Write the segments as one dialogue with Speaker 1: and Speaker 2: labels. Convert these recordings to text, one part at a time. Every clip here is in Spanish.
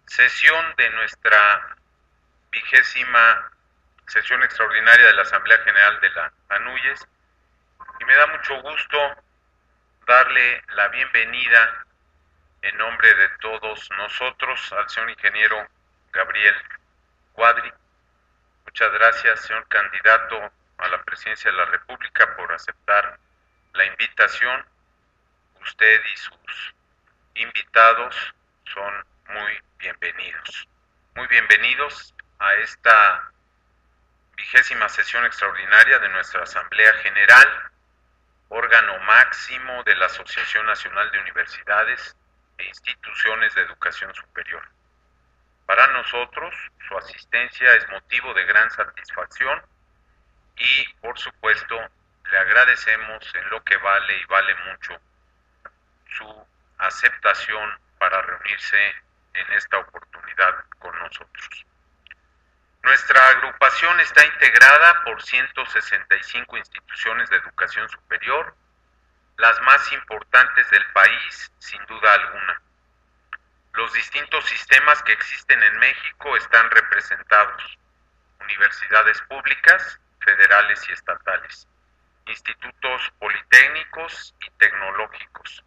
Speaker 1: Sesión de nuestra 20ª sesión extraordinaria de la Asamblea General de la ANUYES, y me da mucho gusto darle la bienvenida en nombre de todos nosotros al señor ingeniero Gabriel Cuadri. Muchas gracias, señor candidato a la presidencia de la República, por aceptar la invitación. Usted y sus invitados son muy bienvenidos. Muy bienvenidos a esta 20ª sesión extraordinaria de nuestra Asamblea General, órgano máximo de la Asociación Nacional de Universidades e Instituciones de Educación Superior. Para nosotros, su asistencia es motivo de gran satisfacción y, por supuesto, le agradecemos en lo que vale y vale mucho su aceptación para reunirse en esta oportunidad con nosotros. Nuestra agrupación está integrada por 165 instituciones de educación superior, las más importantes del país, sin duda alguna. Los distintos sistemas que existen en México están representados: universidades públicas, federales y estatales, institutos politécnicos y tecnológicos,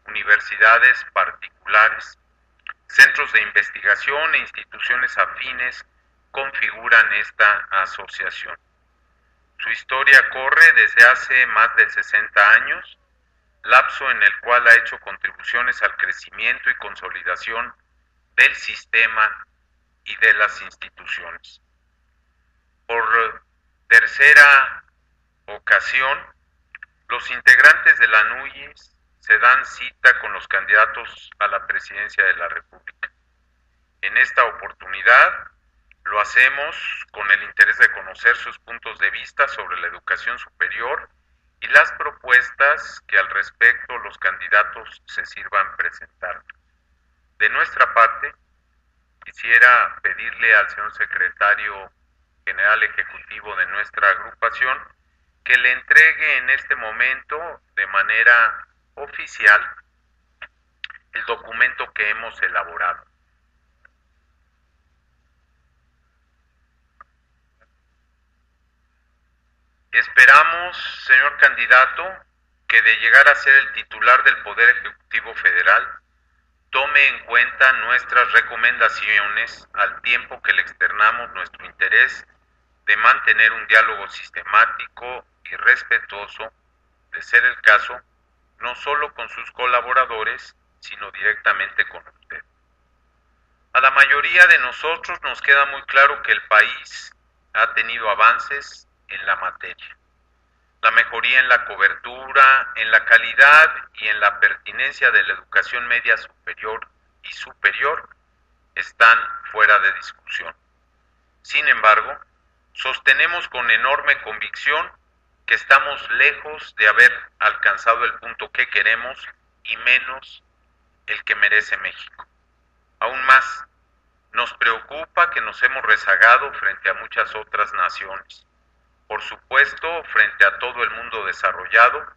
Speaker 1: universidades particulares, centros de investigación e instituciones afines configuran esta asociación. Su historia corre desde hace más de 60 años, lapso en el cual ha hecho contribuciones al crecimiento y consolidación del sistema y de las instituciones. Por tercera ocasión, los integrantes de la ANUYES se dan cita con los candidatos a la presidencia de la República. En esta oportunidad lo hacemos con el interés de conocer sus puntos de vista sobre la educación superior y las propuestas que al respecto los candidatos se sirvan presentar. De nuestra parte, quisiera pedirle al señor secretario general ejecutivo de nuestra agrupación que le entregue en este momento de manera oficial el documento que hemos elaborado. Esperamos, señor candidato, que de llegar a ser el titular del Poder Ejecutivo Federal, tome en cuenta nuestras recomendaciones al tiempo que le externamos nuestro interés de mantener un diálogo sistemático y respetuoso, de ser el caso, no solo con sus colaboradores, sino directamente con usted. A la mayoría de nosotros nos queda muy claro que el país ha tenido avances en la materia. La mejoría en la cobertura, en la calidad y en la pertinencia de la educación media superior y superior están fuera de discusión. Sin embargo, sostenemos con enorme convicción que estamos lejos de haber alcanzado el punto que queremos y menos el que merece México. Aún más, nos preocupa que nos hemos rezagado frente a muchas otras naciones. Por supuesto, frente a todo el mundo desarrollado,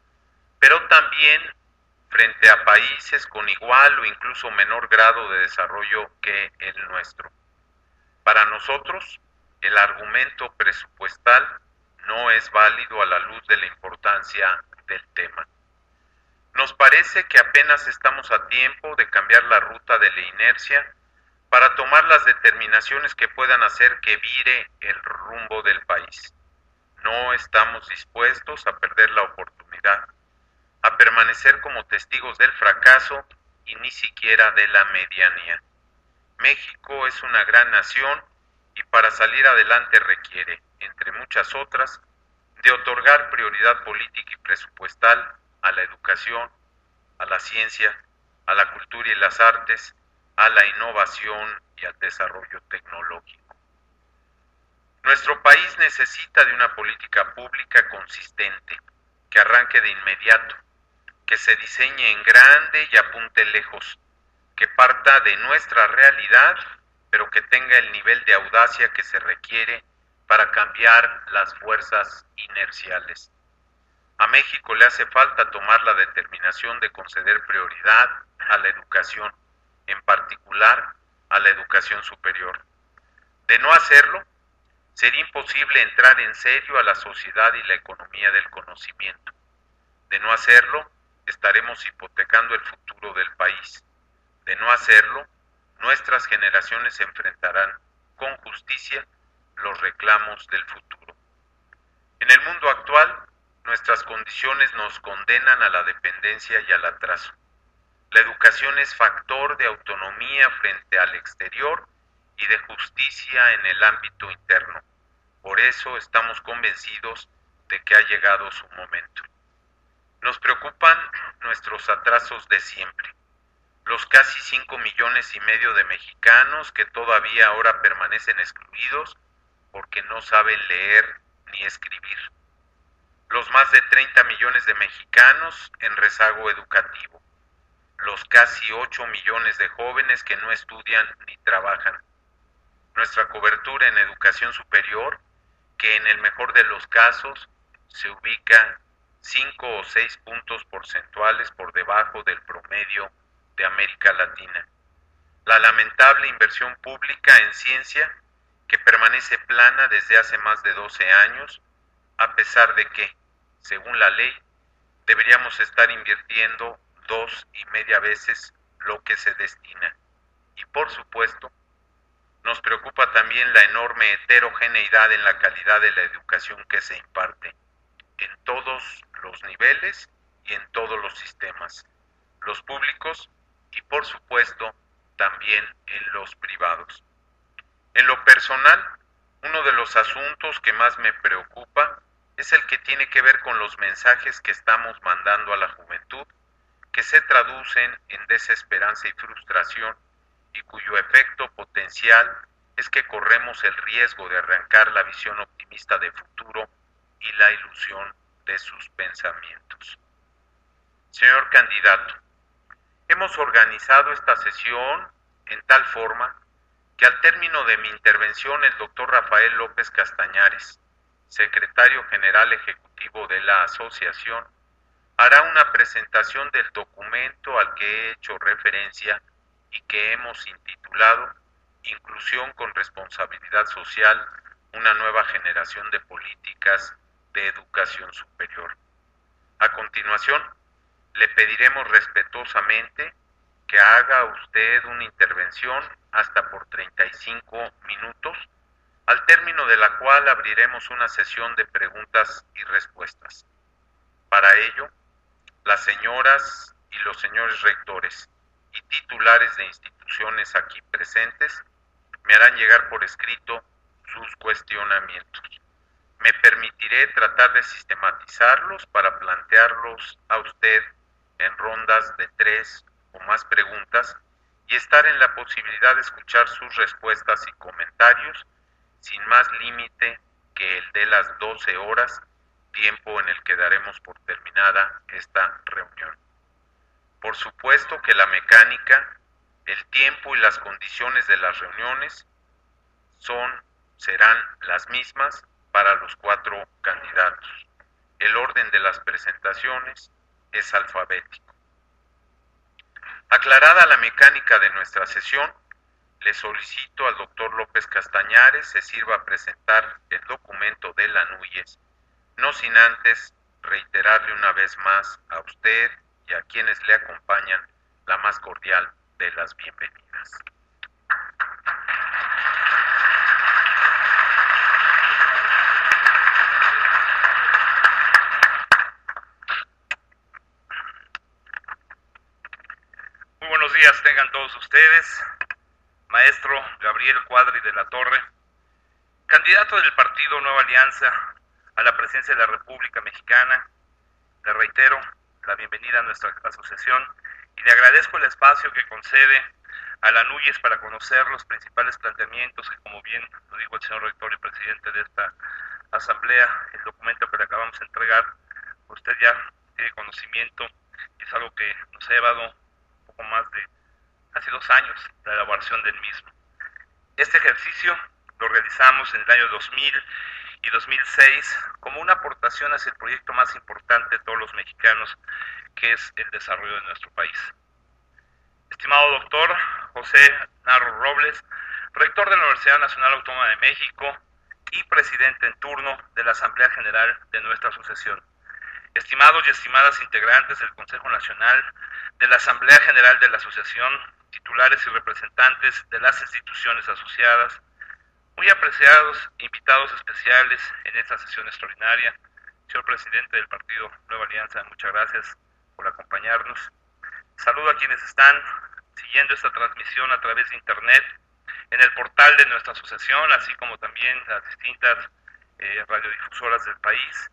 Speaker 1: pero también frente a países con igual o incluso menor grado de desarrollo que el nuestro. Para nosotros, el argumento presupuestal no es válido a la luz de la importancia del tema. Nos parece que apenas estamos a tiempo de cambiar la ruta de la inercia para tomar las determinaciones que puedan hacer que vire el rumbo del país. No estamos dispuestos a perder la oportunidad, a permanecer como testigos del fracaso y ni siquiera de la medianía. México es una gran nación y para salir adelante requiere, entre muchas otras, de otorgar prioridad política y presupuestal a la educación, a la ciencia, a la cultura y las artes, a la innovación y al desarrollo tecnológico. Nuestro país necesita de una política pública consistente, que arranque de inmediato, que se diseñe en grande y apunte lejos, que parta de nuestra realidad, pero que tenga el nivel de audacia que se requiere para cambiar las fuerzas inerciales. A México le hace falta tomar la determinación de conceder prioridad a la educación, en particular a la educación superior. De no hacerlo, sería imposible entrar en serio a la sociedad y la economía del conocimiento. De no hacerlo, estaremos hipotecando el futuro del país. De no hacerlo, nuestras generaciones enfrentarán con justicia los reclamos del futuro. En el mundo actual, nuestras condiciones nos condenan a la dependencia y al atraso. La educación es factor de autonomía frente al exterior y de justicia en el ámbito interno. Por eso estamos convencidos de que ha llegado su momento. Nos preocupan nuestros atrasos de siempre. Los casi 5,5 millones de mexicanos que todavía ahora permanecen excluidos porque no saben leer ni escribir. Los más de 30 millones de mexicanos en rezago educativo. Los casi 8 millones de jóvenes que no estudian ni trabajan. Nuestra cobertura en educación superior, que en el mejor de los casos se ubica 5 o 6 puntos porcentuales por debajo del promedio de América Latina. La lamentable inversión pública en ciencia, que permanece plana desde hace más de 12 años, a pesar de que, según la ley, deberíamos estar invirtiendo 2,5 veces lo que se destina. Y por supuesto, nos preocupa también la enorme heterogeneidad en la calidad de la educación que se imparte, en todos los niveles y en todos los sistemas, los públicos y por supuesto también en los privados. En lo personal, uno de los asuntos que más me preocupa es el que tiene que ver con los mensajes que estamos mandando a la juventud, que se traducen en desesperanza y frustración y cuyo efecto potencial es que corremos el riesgo de arrancar la visión optimista de futuro y la ilusión de sus pensamientos. Señor candidato, hemos organizado esta sesión en tal forma que al término de mi intervención el doctor Rafael López Castañares, secretario general ejecutivo de la asociación, hará una presentación del documento al que he hecho referencia y que hemos intitulado Inclusión con Responsabilidad Social, una nueva generación de políticas de educación superior. A continuación, le pediremos respetuosamente que haga usted una intervención hasta por 35 minutos, al término de la cual abriremos una sesión de preguntas y respuestas. Para ello, las señoras y los señores rectores y titulares de instituciones aquí presentes me harán llegar por escrito sus cuestionamientos. Me permitiré tratar de sistematizarlos para plantearlos a usted en rondas de 3 o más preguntas y estar en la posibilidad de escuchar sus respuestas y comentarios sin más límite que el de las 12 horas, tiempo en el que daremos por terminada esta reunión. Por supuesto que la mecánica, el tiempo y las condiciones de las reuniones serán las mismas para los 4 candidatos. El orden de las presentaciones es alfabético. Aclarada la mecánica de nuestra sesión, le solicito al doctor López Castañares se sirva a presentar el documento de la NUYES, no sin antes reiterarle una vez más a usted y a quienes le acompañan la más cordial de las bienvenidas.
Speaker 2: Muy buenos días tengan todos ustedes. Maestro Gabriel Cuadri de la Torre, candidato del partido Nueva Alianza a la presidencia de la República Mexicana, le reitero la bienvenida a nuestra asociación y le agradezco el espacio que concede a la NUYES para conocer los principales planteamientos que, como bien lo dijo el señor rector y presidente de esta asamblea, el documento que le acabamos de entregar, usted ya tiene conocimiento y es algo que nos ha llevado un poco más de casi 2 años la elaboración del mismo. Este ejercicio lo realizamos en el año 2000 y 2006 como una aportación hacia el proyecto más importante de todos los mexicanos, que es el desarrollo de nuestro país. estimado doctor José Narro Robles, rector de la Universidad Nacional Autónoma de México y presidente en turno de la Asamblea General de nuestra asociación. Estimados y estimadas integrantes del Consejo Nacional, de la Asamblea General de la Asociación, titulares y representantes de las instituciones asociadas, muy apreciados invitados especiales en esta sesión extraordinaria, señor presidente del Partido Nueva Alianza, muchas gracias por acompañarnos. Saludo a quienes están siguiendo esta transmisión a través de internet, en el portal de nuestra asociación, así como también las distintas radiodifusoras del país,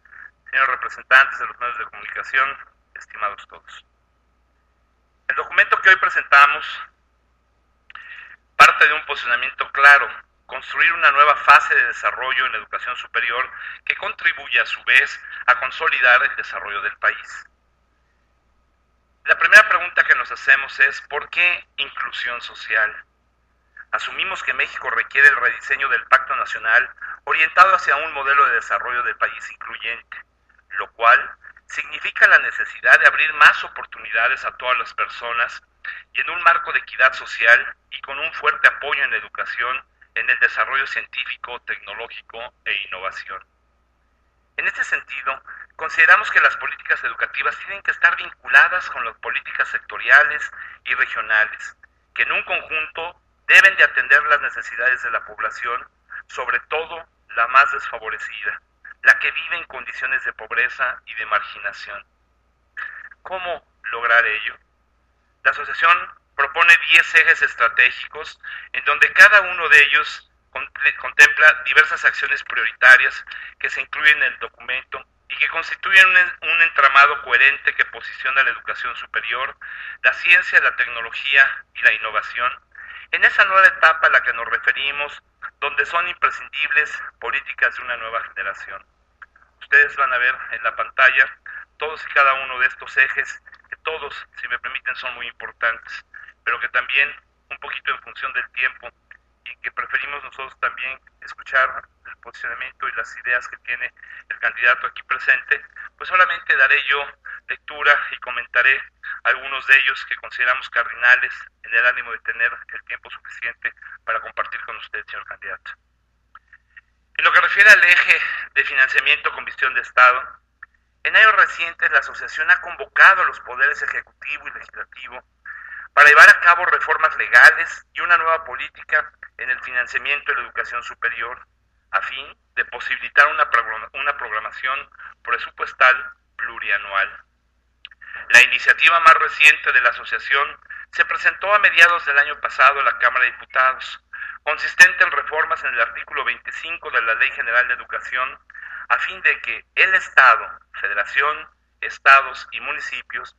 Speaker 2: señores representantes de los medios de comunicación, estimados todos. El documento que hoy presentamos parte de un posicionamiento claro: construir una nueva fase de desarrollo en la educación superior que contribuya a su vez a consolidar el desarrollo del país. La primera pregunta que nos hacemos es: ¿por qué inclusión social? Asumimos que México requiere el rediseño del Pacto Nacional orientado hacia un modelo de desarrollo del país incluyente, lo cual significa la necesidad de abrir más oportunidades a todas las personas y en un marco de equidad social y con un fuerte apoyo en la educación, en el desarrollo científico, tecnológico e innovación. En este sentido, consideramos que las políticas educativas tienen que estar vinculadas con las políticas sectoriales y regionales, que en un conjunto deben de atender las necesidades de la población, sobre todo la más desfavorecida, la que vive en condiciones de pobreza y de marginación. ¿Cómo lograr ello? La asociación propone 10 ejes estratégicos en donde cada uno de ellos contempla diversas acciones prioritarias que se incluyen en el documento y que constituyen un entramado coherente que posiciona la educación superior, la ciencia, la tecnología y la innovación en esa nueva etapa a la que nos referimos, donde son imprescindibles políticas de una nueva generación. Ustedes van a ver en la pantalla todos y cada uno de estos ejes, que todos, si me permiten, son muy importantes, pero que también, un poquito en función del tiempo, y que preferimos nosotros también escuchar el posicionamiento y las ideas que tiene el candidato aquí presente, pues solamente daré yo lectura y comentaré algunos de ellos que consideramos cardinales en el ánimo de tener el tiempo suficiente para compartir con usted, señor candidato. En lo que refiere al eje de financiamiento con visión de Estado, en años recientes la asociación ha convocado a los poderes ejecutivo y legislativo para llevar a cabo reformas legales y una nueva política en el financiamiento de la educación superior, a fin de posibilitar una programación presupuestal plurianual. La iniciativa más reciente de la asociación se presentó a mediados del año pasado en la Cámara de Diputados, consistente en reformas en el artículo 25 de la Ley General de Educación, a fin de que el Estado, Federación, Estados y municipios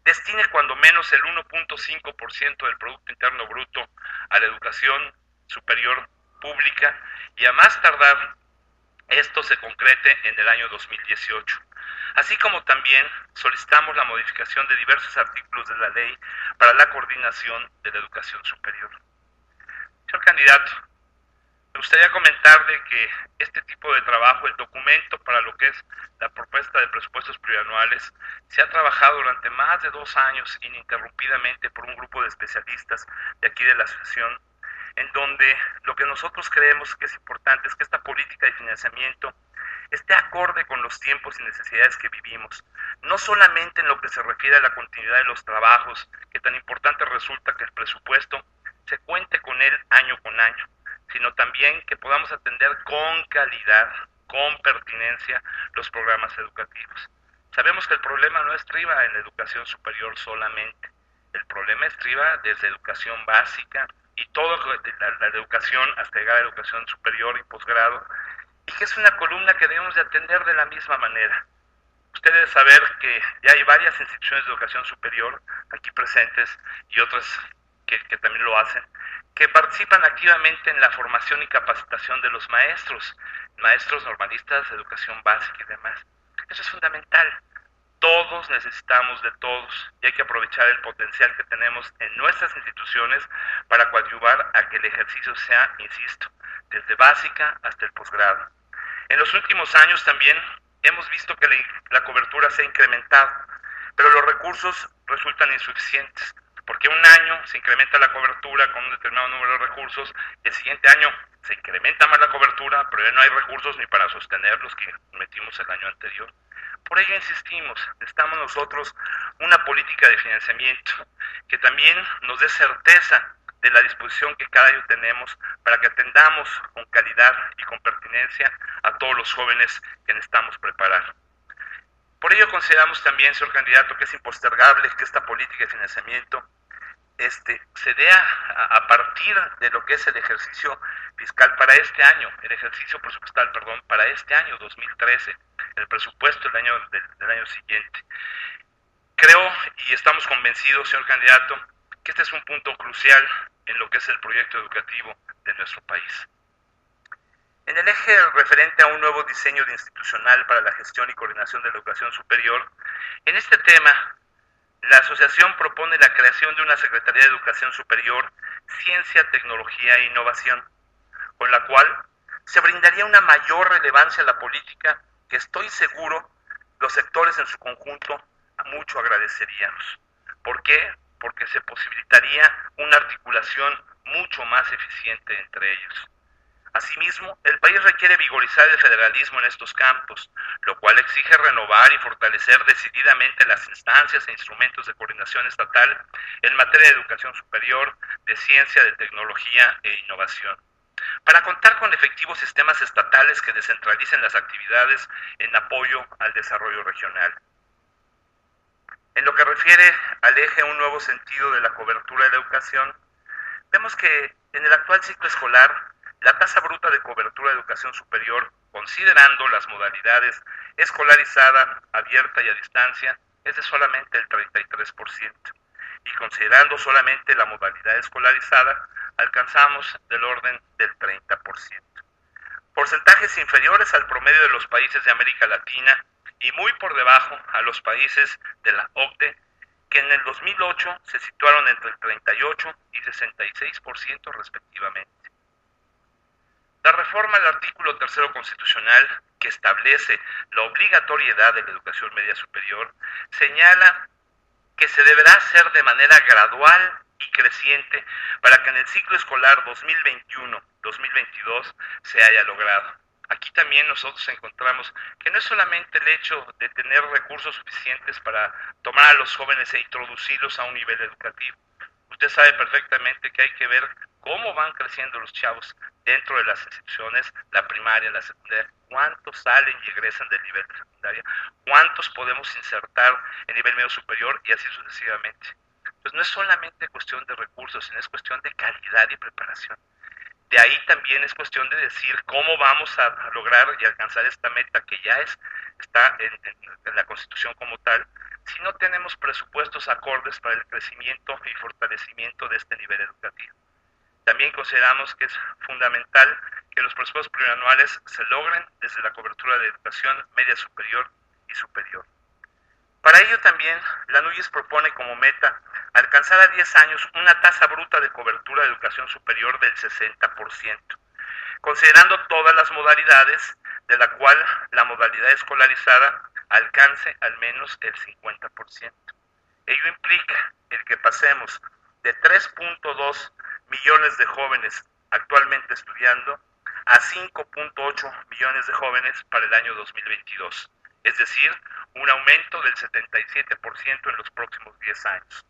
Speaker 2: destine cuando menos el 1.5% del Producto Interno Bruto a la educación superior pública y a más tardar esto se concrete en el año 2018. Así como también solicitamos la modificación de diversos artículos de la ley para la coordinación de la educación superior. Señor candidato, me gustaría comentarle que este tipo de trabajo, el documento para lo que es la propuesta de presupuestos plurianuales, se ha trabajado durante más de 2 años ininterrumpidamente por un grupo de especialistas de aquí de la asociación, en donde lo que nosotros creemos que es importante es que esta política de financiamiento esté acorde con los tiempos y necesidades que vivimos, no solamente en lo que se refiere a la continuidad de los trabajos, que tan importante resulta que el presupuesto se cuente con él año con año, sino también que podamos atender con calidad, con pertinencia, los programas educativos. Sabemos que el problema no estriba en la educación superior solamente, el problema estriba desde educación básica y toda la educación hasta llegar a la educación superior y posgrado, y que es una columna que debemos de atender de la misma manera. Usted debe saber que ya hay varias instituciones de educación superior aquí presentes y otras que también lo hacen, que participan activamente en la formación y capacitación de los maestros normalistas de educación básica y demás. Eso es fundamental. Todos necesitamos de todos y hay que aprovechar el potencial que tenemos en nuestras instituciones para coadyuvar a que el ejercicio sea, insisto, desde básica hasta el posgrado. En los últimos años también hemos visto que la cobertura se ha incrementado, pero los recursos resultan insuficientes, Porque un año se incrementa la cobertura con un determinado número de recursos y el siguiente año se incrementa más la cobertura, pero ya no hay recursos ni para sostener los que metimos el año anterior. Por ello insistimos, necesitamos nosotros una política de financiamiento que también nos dé certeza de la disposición que cada año tenemos para que atendamos con calidad y con pertinencia a todos los jóvenes que necesitamos preparar. Por ello consideramos también, señor candidato, que es impostergable que esta política de financiamiento se dé a partir de lo que es el ejercicio fiscal para este año, el ejercicio presupuestal, perdón, para este año 2013, el presupuesto del año siguiente. Creo y estamos convencidos, señor candidato, que este es un punto crucial en lo que es el proyecto educativo de nuestro país. En el eje referente a un nuevo diseño institucional para la gestión y coordinación de la educación superior, en este tema, la asociación propone la creación de una Secretaría de Educación Superior, Ciencia, Tecnología e Innovación, con la cual se brindaría una mayor relevancia a la política que estoy seguro los sectores en su conjunto mucho agradeceríamos. ¿Por qué? Porque se posibilitaría una articulación mucho más eficiente entre ellos. Asimismo, el país requiere vigorizar el federalismo en estos campos, lo cual exige renovar y fortalecer decididamente las instancias e instrumentos de coordinación estatal en materia de educación superior, de ciencia, de tecnología e innovación, para contar con efectivos sistemas estatales que descentralicen las actividades en apoyo al desarrollo regional. En lo que refiere al eje un nuevo sentido de la cobertura de la educación, vemos que en el actual ciclo escolar, la tasa bruta de cobertura de educación superior, considerando las modalidades escolarizada, abierta y a distancia, es de solamente el 33%. Y considerando solamente la modalidad escolarizada, alcanzamos del orden del 30%. Porcentajes inferiores al promedio de los países de América Latina y muy por debajo a los países de la OCDE, que en el 2008 se situaron entre el 38 y 66% respectivamente. La reforma al artículo 3 constitucional, que establece la obligatoriedad de la educación media superior, señala que se deberá hacer de manera gradual y creciente para que en el ciclo escolar 2021-2022 se haya logrado. Aquí también nosotros encontramos que no es solamente el hecho de tener recursos suficientes para tomar a los jóvenes e introducirlos a un nivel educativo. Usted sabe perfectamente que hay que ver cómo van creciendo los chavos dentro de las instituciones, la primaria, la secundaria, cuántos salen y egresan del nivel de secundaria, cuántos podemos insertar en nivel medio superior y así sucesivamente. Pues no es solamente cuestión de recursos, sino es cuestión de calidad y preparación. De ahí también es cuestión de decir cómo vamos a lograr y alcanzar esta meta que ya está en la Constitución como tal, si no tenemos presupuestos acordes para el crecimiento y fortalecimiento de este nivel educativo. También consideramos que es fundamental que los presupuestos plurianuales se logren desde la cobertura de educación media superior y superior. Para ello también la NUYES propone como meta alcanzar a 10 años una tasa bruta de cobertura de educación superior del 60%, considerando todas las modalidades, de la cual la modalidad escolarizada alcance al menos el 50%. Ello implica el que pasemos de 3.2 millones de jóvenes actualmente estudiando a 5.8 millones de jóvenes para el año 2022, es decir, un aumento del 77% en los próximos 10 años.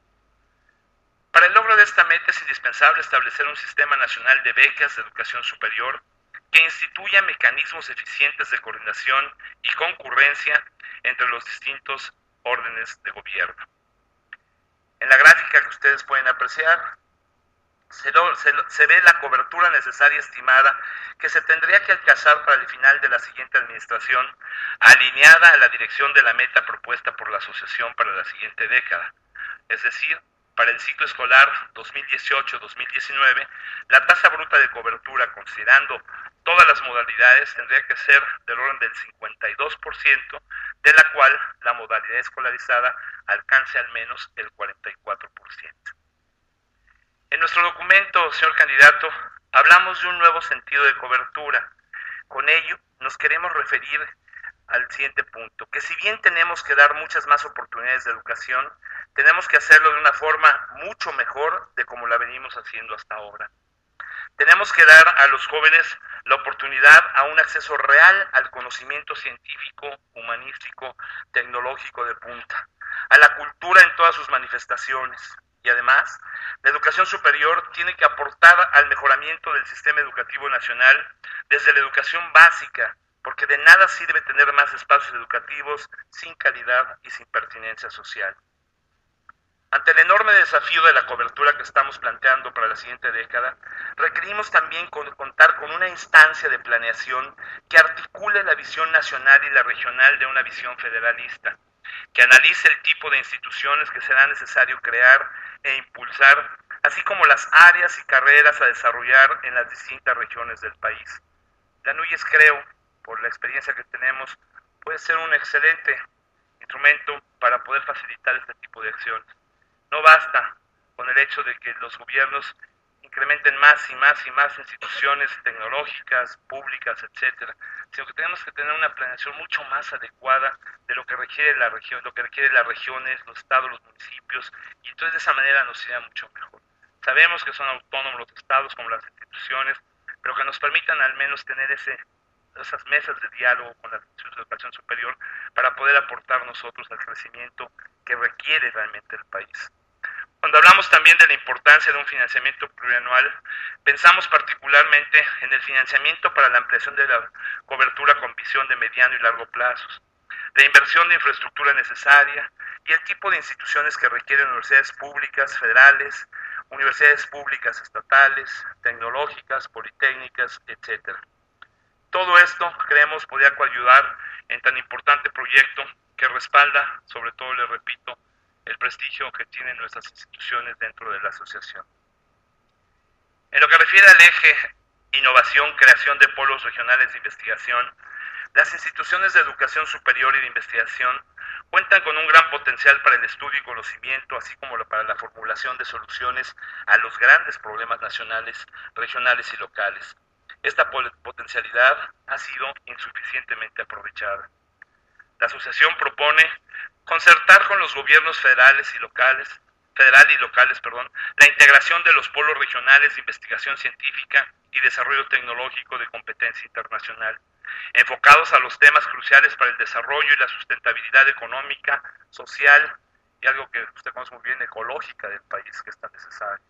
Speaker 2: Para el logro de esta meta es indispensable establecer un sistema nacional de becas de educación superior que instituya mecanismos eficientes de coordinación y concurrencia entre los distintos órdenes de gobierno. En la gráfica que ustedes pueden apreciar, se ve la cobertura necesaria estimada que se tendría que alcanzar para el final de la siguiente administración, alineada a la dirección de la meta propuesta por la asociación para la siguiente década. Es decir, para el ciclo escolar 2018-2019, la tasa bruta de cobertura, considerando todas las modalidades, tendría que ser del orden del 52%, de la cual la modalidad escolarizada alcance al menos el 44%. En nuestro documento, señor candidato, hablamos de un nuevo sentido de cobertura. Con ello, nos queremos referir al siguiente punto, que si bien tenemos que dar muchas más oportunidades de educación, tenemos que hacerlo de una forma mucho mejor de como la venimos haciendo hasta ahora. Tenemos que dar a los jóvenes la oportunidad a un acceso real al conocimiento científico, humanístico, tecnológico de punta, a la cultura en todas sus manifestaciones. Y además, la educación superior tiene que aportar al mejoramiento del sistema educativo nacional desde la educación básica, porque de nada sirve tener más espacios educativos sin calidad y sin pertinencia social. Ante el enorme desafío de la cobertura que estamos planteando para la siguiente década, requerimos también contar con una instancia de planeación que articule la visión nacional y la regional de una visión federalista, que analice el tipo de instituciones que será necesario crear e impulsar, así como las áreas y carreras a desarrollar en las distintas regiones del país. La NUYES, creo, por la experiencia que tenemos, puede ser un excelente instrumento para poder facilitar este tipo de acciones. No basta con el hecho de que los gobiernos incrementen más y más y más instituciones tecnológicas, públicas, etcétera, sino que tenemos que tener una planeación mucho más adecuada de lo que requiere la región, lo que requieren las regiones, los estados, los municipios, y entonces de esa manera nos irá mucho mejor. Sabemos que son autónomos los estados como las instituciones, pero que nos permitan al menos tener esas mesas de diálogo con las instituciones de educación superior para poder aportar nosotros al crecimiento que requiere realmente el país. Cuando hablamos también de la importancia de un financiamiento plurianual, pensamos particularmente en el financiamiento para la ampliación de la cobertura con visión de mediano y largo plazos, la inversión de infraestructura necesaria y el tipo de instituciones que requieren universidades públicas federales, universidades públicas estatales, tecnológicas, politécnicas, etcétera. Todo esto, creemos, podría coayudar en tan importante proyecto que respalda, sobre todo, le repito, el prestigio que tienen nuestras instituciones dentro de la asociación. En lo que refiere al eje innovación, creación de polos regionales de investigación, las instituciones de educación superior y de investigación cuentan con un gran potencial para el estudio y conocimiento, así como para la formulación de soluciones a los grandes problemas nacionales, regionales y locales. Esta potencialidad ha sido insuficientemente aprovechada. La asociación propone concertar con los gobiernos federal y locales, la integración de los polos regionales de investigación científica y desarrollo tecnológico de competencia internacional, enfocados a los temas cruciales para el desarrollo y la sustentabilidad económica, social y algo que usted conoce muy bien, ecológica del país, que es tan necesario.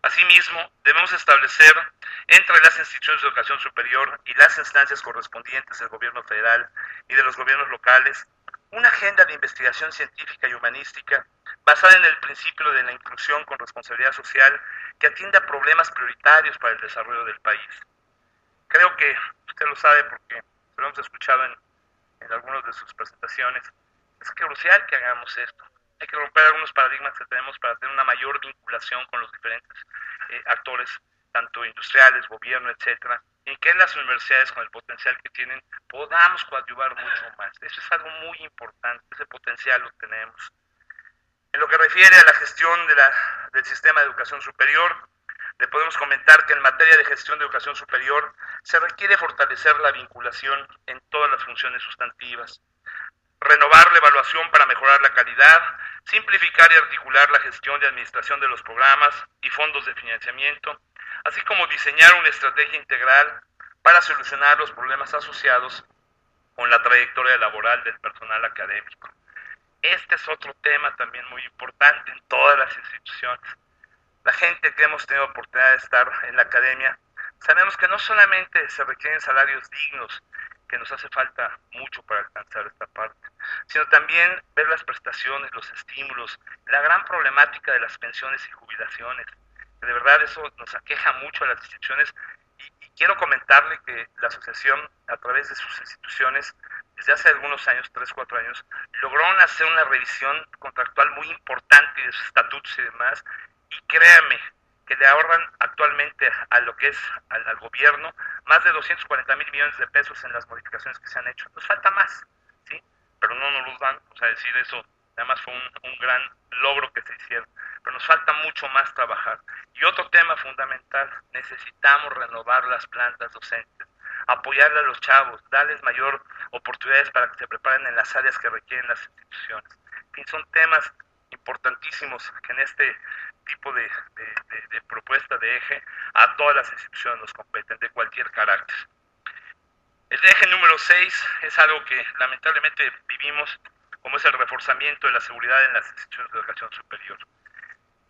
Speaker 2: Asimismo, debemos establecer entre las instituciones de educación superior y las instancias correspondientes del gobierno federal y de los gobiernos locales una agenda de investigación científica y humanística basada en el principio de la inclusión con responsabilidad social que atienda problemas prioritarios para el desarrollo del país. Creo que usted lo sabe porque lo hemos escuchado en algunas de sus presentaciones. Es crucial que hagamos esto. Hay que romper algunos paradigmas que tenemos para tener una mayor vinculación con los diferentes actores, tanto industriales, gobierno, etcétera, y que en las universidades, con el potencial que tienen, podamos coadyuvar mucho más. Eso es algo muy importante, ese potencial lo tenemos. En lo que refiere a la gestión del sistema de educación superior, le podemos comentar que en materia de gestión de educación superior se requiere fortalecer la vinculación en todas las funciones sustantivas, renovar la evaluación para mejorar la calidad, simplificar y articular la gestión y administración de los programas y fondos de financiamiento, así como diseñar una estrategia integral para solucionar los problemas asociados con la trayectoria laboral del personal académico. Este es otro tema también muy importante en todas las instituciones. La gente que hemos tenido oportunidad de estar en la academia, sabemos que no solamente se requieren salarios dignos, que nos hace falta mucho para alcanzar esta parte, sino también ver las prestaciones, los estímulos, la gran problemática de las pensiones y jubilaciones. De verdad eso nos aqueja mucho a las instituciones y quiero comentarle que la asociación, a través de sus instituciones, desde hace algunos años, 3, 4 años, lograron hacer una revisión contractual muy importante de sus estatutos y demás, y créame que le ahorran actualmente a lo que es al gobierno más de 240,000 millones de pesos en las modificaciones que se han hecho. Nos falta más, ¿sí? Pero no nos los dan, o sea, decir eso, además fue un gran logro que se hicieron, pero nos falta mucho más trabajar. Y otro tema fundamental, necesitamos renovar las plantas docentes, apoyarle a los chavos, darles mayor oportunidades para que se preparen en las áreas que requieren las instituciones. En fin, son temas importantísimos que en este tipo de propuesta de eje a todas las instituciones nos competen, de cualquier carácter. El eje número 6 es algo que lamentablemente vivimos, como es el reforzamiento de la seguridad en las instituciones de educación superior.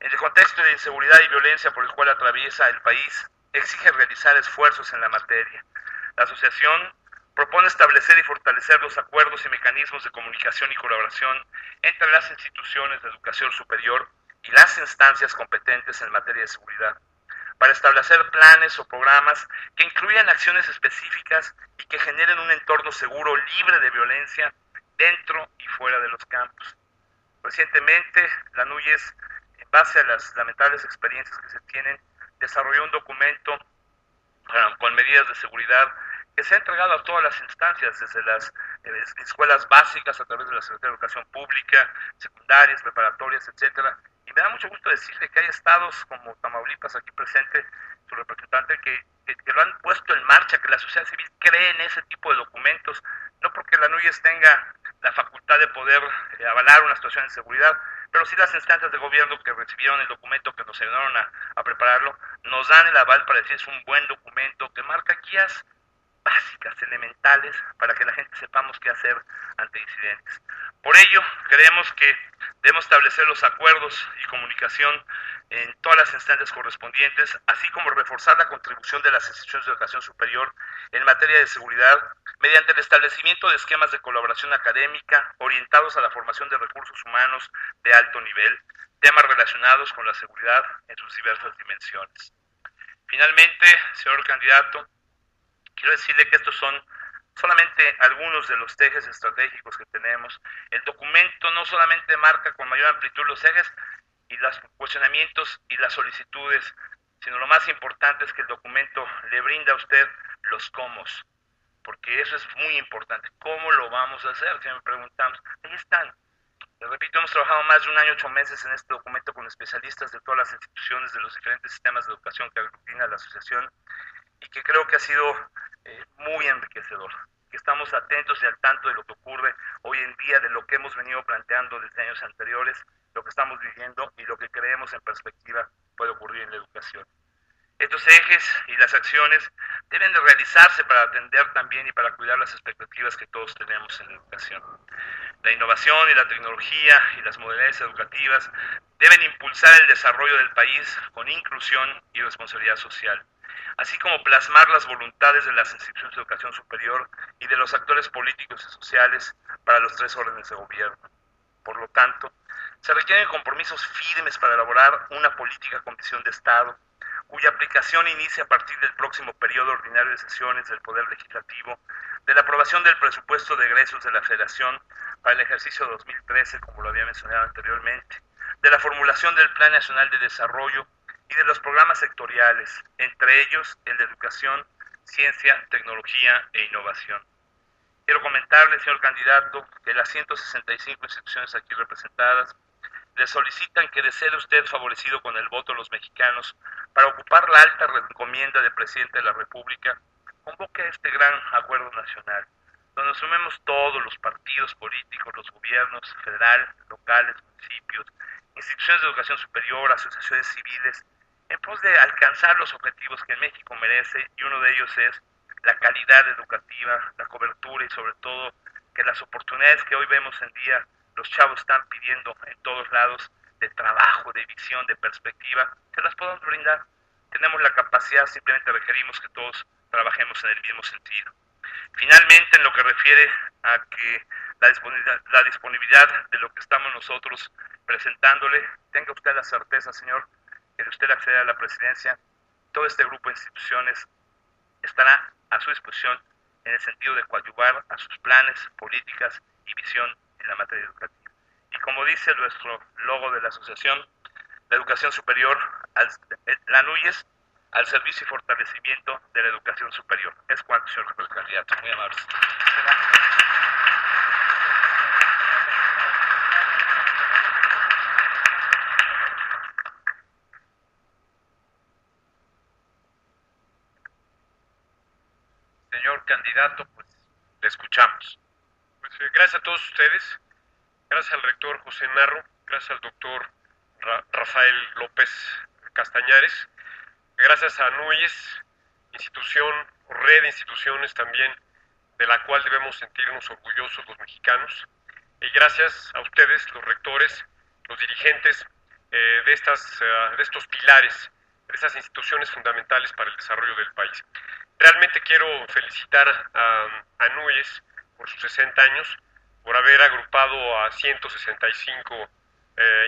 Speaker 2: En el contexto de inseguridad y violencia por el cual atraviesa el país, exige realizar esfuerzos en la materia. La asociación propone establecer y fortalecer los acuerdos y mecanismos de comunicación y colaboración entre las instituciones de educación superior y las instancias competentes en materia de seguridad, para establecer planes o programas que incluyan acciones específicas y que generen un entorno seguro, libre de violencia, dentro y fuera de los campus. Recientemente, la NUYES, en base a las lamentables experiencias que se tienen, desarrolló un documento con medidas de seguridad que se ha entregado a todas las instancias, desde las escuelas básicas, a través de la Secretaría de Educación Pública, secundarias, preparatorias, etcétera. Y me da mucho gusto decirle que hay estados como Tamaulipas, aquí presente su representante, que lo han puesto en marcha, que la sociedad civil cree en ese tipo de documentos, no porque la NUYES tenga la facultad de poder avalar una situación de seguridad, pero sí las instancias de gobierno que recibieron el documento, que nos ayudaron a prepararlo, nos dan el aval para decir es un buen documento que marca guías básicas, elementales, para que la gente sepamos qué hacer ante incidentes. Por ello, creemos que debemos establecer los acuerdos y comunicación en todas las instancias correspondientes, así como reforzar la contribución de las instituciones de educación superior en materia de seguridad mediante el establecimiento de esquemas de colaboración académica orientados a la formación de recursos humanos de alto nivel, temas relacionados con la seguridad en sus diversas dimensiones. Finalmente, señor candidato, quiero decirle que estos son solamente algunos de los ejes estratégicos que tenemos. El documento no solamente marca con mayor amplitud los ejes y los cuestionamientos y las solicitudes, sino lo más importante es que el documento le brinda a usted los cómo, porque eso es muy importante. ¿Cómo lo vamos a hacer? Si me preguntamos, ahí están. Les repito, hemos trabajado más de un año, 8 meses en este documento con especialistas de todas las instituciones, de los diferentes sistemas de educación que aglutina la asociación, y que creo que ha sido muy enriquecedor, que estamos atentos y al tanto de lo que ocurre hoy en día, de lo que hemos venido planteando desde años anteriores, lo que estamos viviendo y lo que creemos en perspectiva puede ocurrir en la educación. Estos ejes y las acciones deben de realizarse para atender también y para cuidar las expectativas que todos tenemos en la educación. La innovación y la tecnología y las modalidades educativas deben impulsar el desarrollo del país con inclusión y responsabilidad social, así como plasmar las voluntades de las instituciones de educación superior y de los actores políticos y sociales para los 3 órdenes de gobierno. Por lo tanto, se requieren compromisos firmes para elaborar una política con visión de Estado, cuya aplicación inicia a partir del próximo periodo ordinario de sesiones del Poder Legislativo, de la aprobación del presupuesto de egresos de la Federación para el ejercicio 2013, como lo había mencionado anteriormente, de la formulación del Plan Nacional de Desarrollo y de los programas sectoriales, entre ellos el de educación, ciencia, tecnología e innovación. Quiero comentarle, señor candidato, que las 165 instituciones aquí representadas le solicitan que, de ser usted favorecido con el voto de los mexicanos para ocupar la alta encomienda de presidente de la República, convoque a este gran acuerdo nacional, donde sumemos todos los partidos políticos, los gobiernos federal, locales, municipios, instituciones de educación superior, asociaciones civiles, en pos de alcanzar los objetivos que México merece, y uno de ellos es la calidad educativa, la cobertura y sobre todo que las oportunidades que hoy vemos en día los chavos están pidiendo en todos lados, de trabajo, de visión, de perspectiva, se las podemos brindar. Tenemos la capacidad, simplemente requerimos que todos trabajemos en el mismo sentido. Finalmente, en lo que refiere a que la disponibilidad de lo que estamos nosotros presentándole, tenga usted la certeza, señor, que de usted acceder a la presidencia, todo este grupo de instituciones estará a su disposición en el sentido de coadyuvar a sus planes, políticas y visión en la materia educativa. Y como dice nuestro logo de la asociación, la educación superior, la NUYES, al servicio y fortalecimiento de la educación superior. Es cuanto, señor candidato. Muy amable.
Speaker 1: Señor candidato, pues le escuchamos.
Speaker 3: Pues gracias a todos ustedes, gracias al rector José Narro, gracias al doctor Rafael López Castañares, gracias a NUYES, institución, red de instituciones también, de la cual debemos sentirnos orgullosos los mexicanos, y gracias a ustedes, los rectores, los dirigentes de estos pilares, de estas instituciones fundamentales para el desarrollo del país. Realmente quiero felicitar a NUYES por sus 60 años, por haber agrupado a 165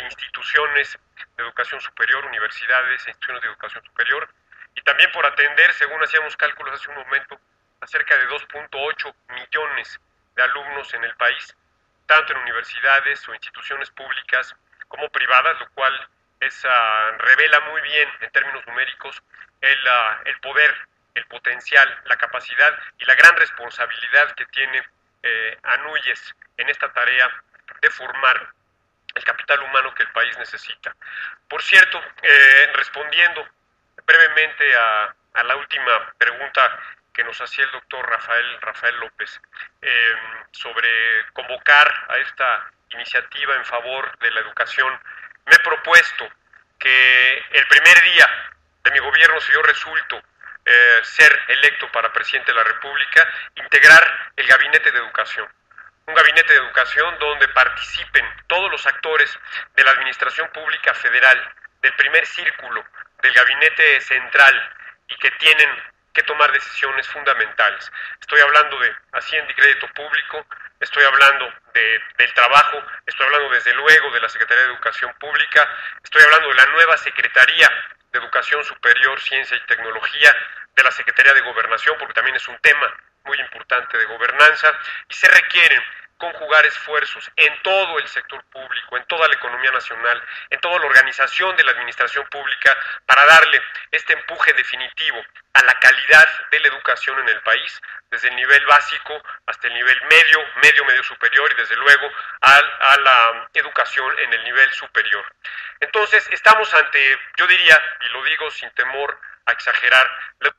Speaker 3: instituciones de educación superior, universidades e instituciones de educación superior, y también por atender, según hacíamos cálculos hace un momento, a cerca de 2.8 millones de alumnos en el país, tanto en universidades o instituciones públicas como privadas, lo cual revela muy bien en términos numéricos el poder, el potencial, la capacidad y la gran responsabilidad que tiene NUYES en esta tarea de formar el capital humano que el país necesita. Por cierto, respondiendo brevemente a la última pregunta que nos hacía el doctor Rafael López sobre convocar a esta iniciativa en favor de la educación, me he propuesto que el primer día de mi gobierno, si yo resulto ser electo para presidente de la República, integrar el gabinete de educación. Un gabinete de educación donde participen todos los actores de la administración pública federal, del primer círculo, del gabinete central, y que tienen que tomar decisiones fundamentales. Estoy hablando de Hacienda y Crédito Público, estoy hablando del trabajo, estoy hablando desde luego de la Secretaría de Educación Pública, estoy hablando de la nueva Secretaría de Educación Superior, Ciencia y Tecnología, de la Secretaría de Gobernación, porque también es un tema muy importante de gobernanza, y se requieren conjugar esfuerzos en todo el sector público, en toda la economía nacional, en toda la organización de la administración pública, para darle este empuje definitivo a la calidad de la educación en el país, desde el nivel básico hasta el nivel medio superior, y desde luego a la educación en el nivel superior. Entonces, estamos ante, yo diría, y lo digo sin temor a exagerar, la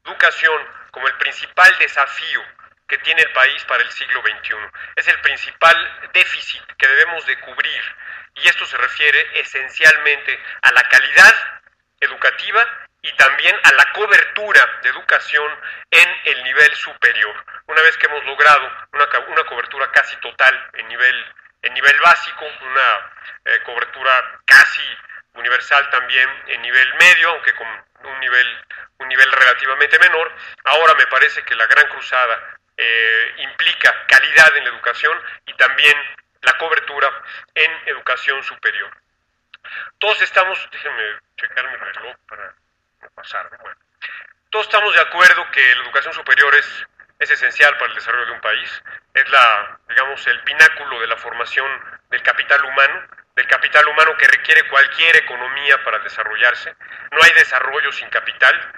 Speaker 3: educación como el principal desafío que tiene el país para el siglo XXI. Es el principal déficit que debemos de cubrir, y esto se refiere esencialmente a la calidad educativa y también a la cobertura de educación en el nivel superior. Una vez que hemos logrado una cobertura casi total en nivel básico, una cobertura casi universal también en nivel medio, aunque con un nivel relativamente menor, ahora me parece que la gran cruzada implica calidad en la educación y también la cobertura en educación superior. Todos estamos, déjenme checar mi reloj para no pasarme, bueno, todos estamos de acuerdo que la educación superior es esencial para el desarrollo de un país, es el pináculo de la formación del capital humano que requiere cualquier economía para desarrollarse. No hay desarrollo sin capital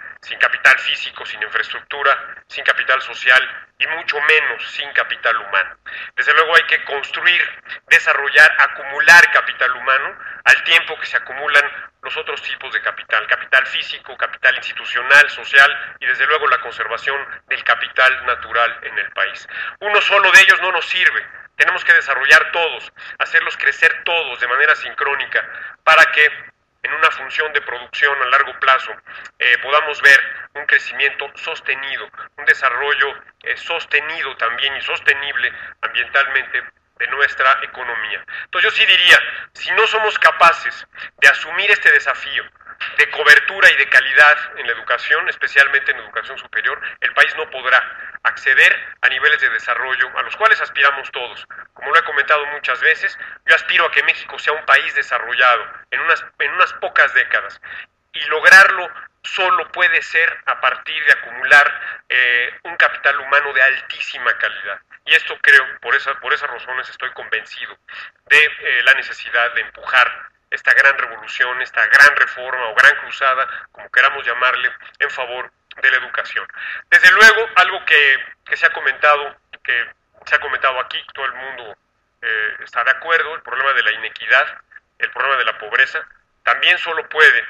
Speaker 3: físico, sin infraestructura, sin capital social y mucho menos sin capital humano. Desde luego hay que construir, desarrollar, acumular capital humano al tiempo que se acumulan los otros tipos de capital físico, capital institucional, social y desde luego la conservación del capital natural en el país. Uno solo de ellos no nos sirve. Tenemos que desarrollar todos, hacerlos crecer todos de manera sincrónica para que en una función de producción a largo plazo podamos ver un crecimiento sostenido, un desarrollo sostenido también y sostenible ambientalmente de nuestra economía. Entonces yo sí diría, si no somos capaces de asumir este desafío de cobertura y de calidad en la educación, especialmente en educación superior, el país no podrá acceder a niveles de desarrollo a los cuales aspiramos todos. Como lo he comentado muchas veces, yo aspiro a que México sea un país desarrollado en unas pocas décadas, y lograrlo solo puede ser a partir de acumular un capital humano de altísima calidad. Y esto creo, por esas razones estoy convencido de la necesidad de empujar esta gran revolución, esta gran reforma o gran cruzada, como queramos llamarle, en favor de la educación. Desde luego, algo que se ha comentado aquí, todo el mundo está de acuerdo, el problema de la inequidad, el problema de la pobreza, también solo puede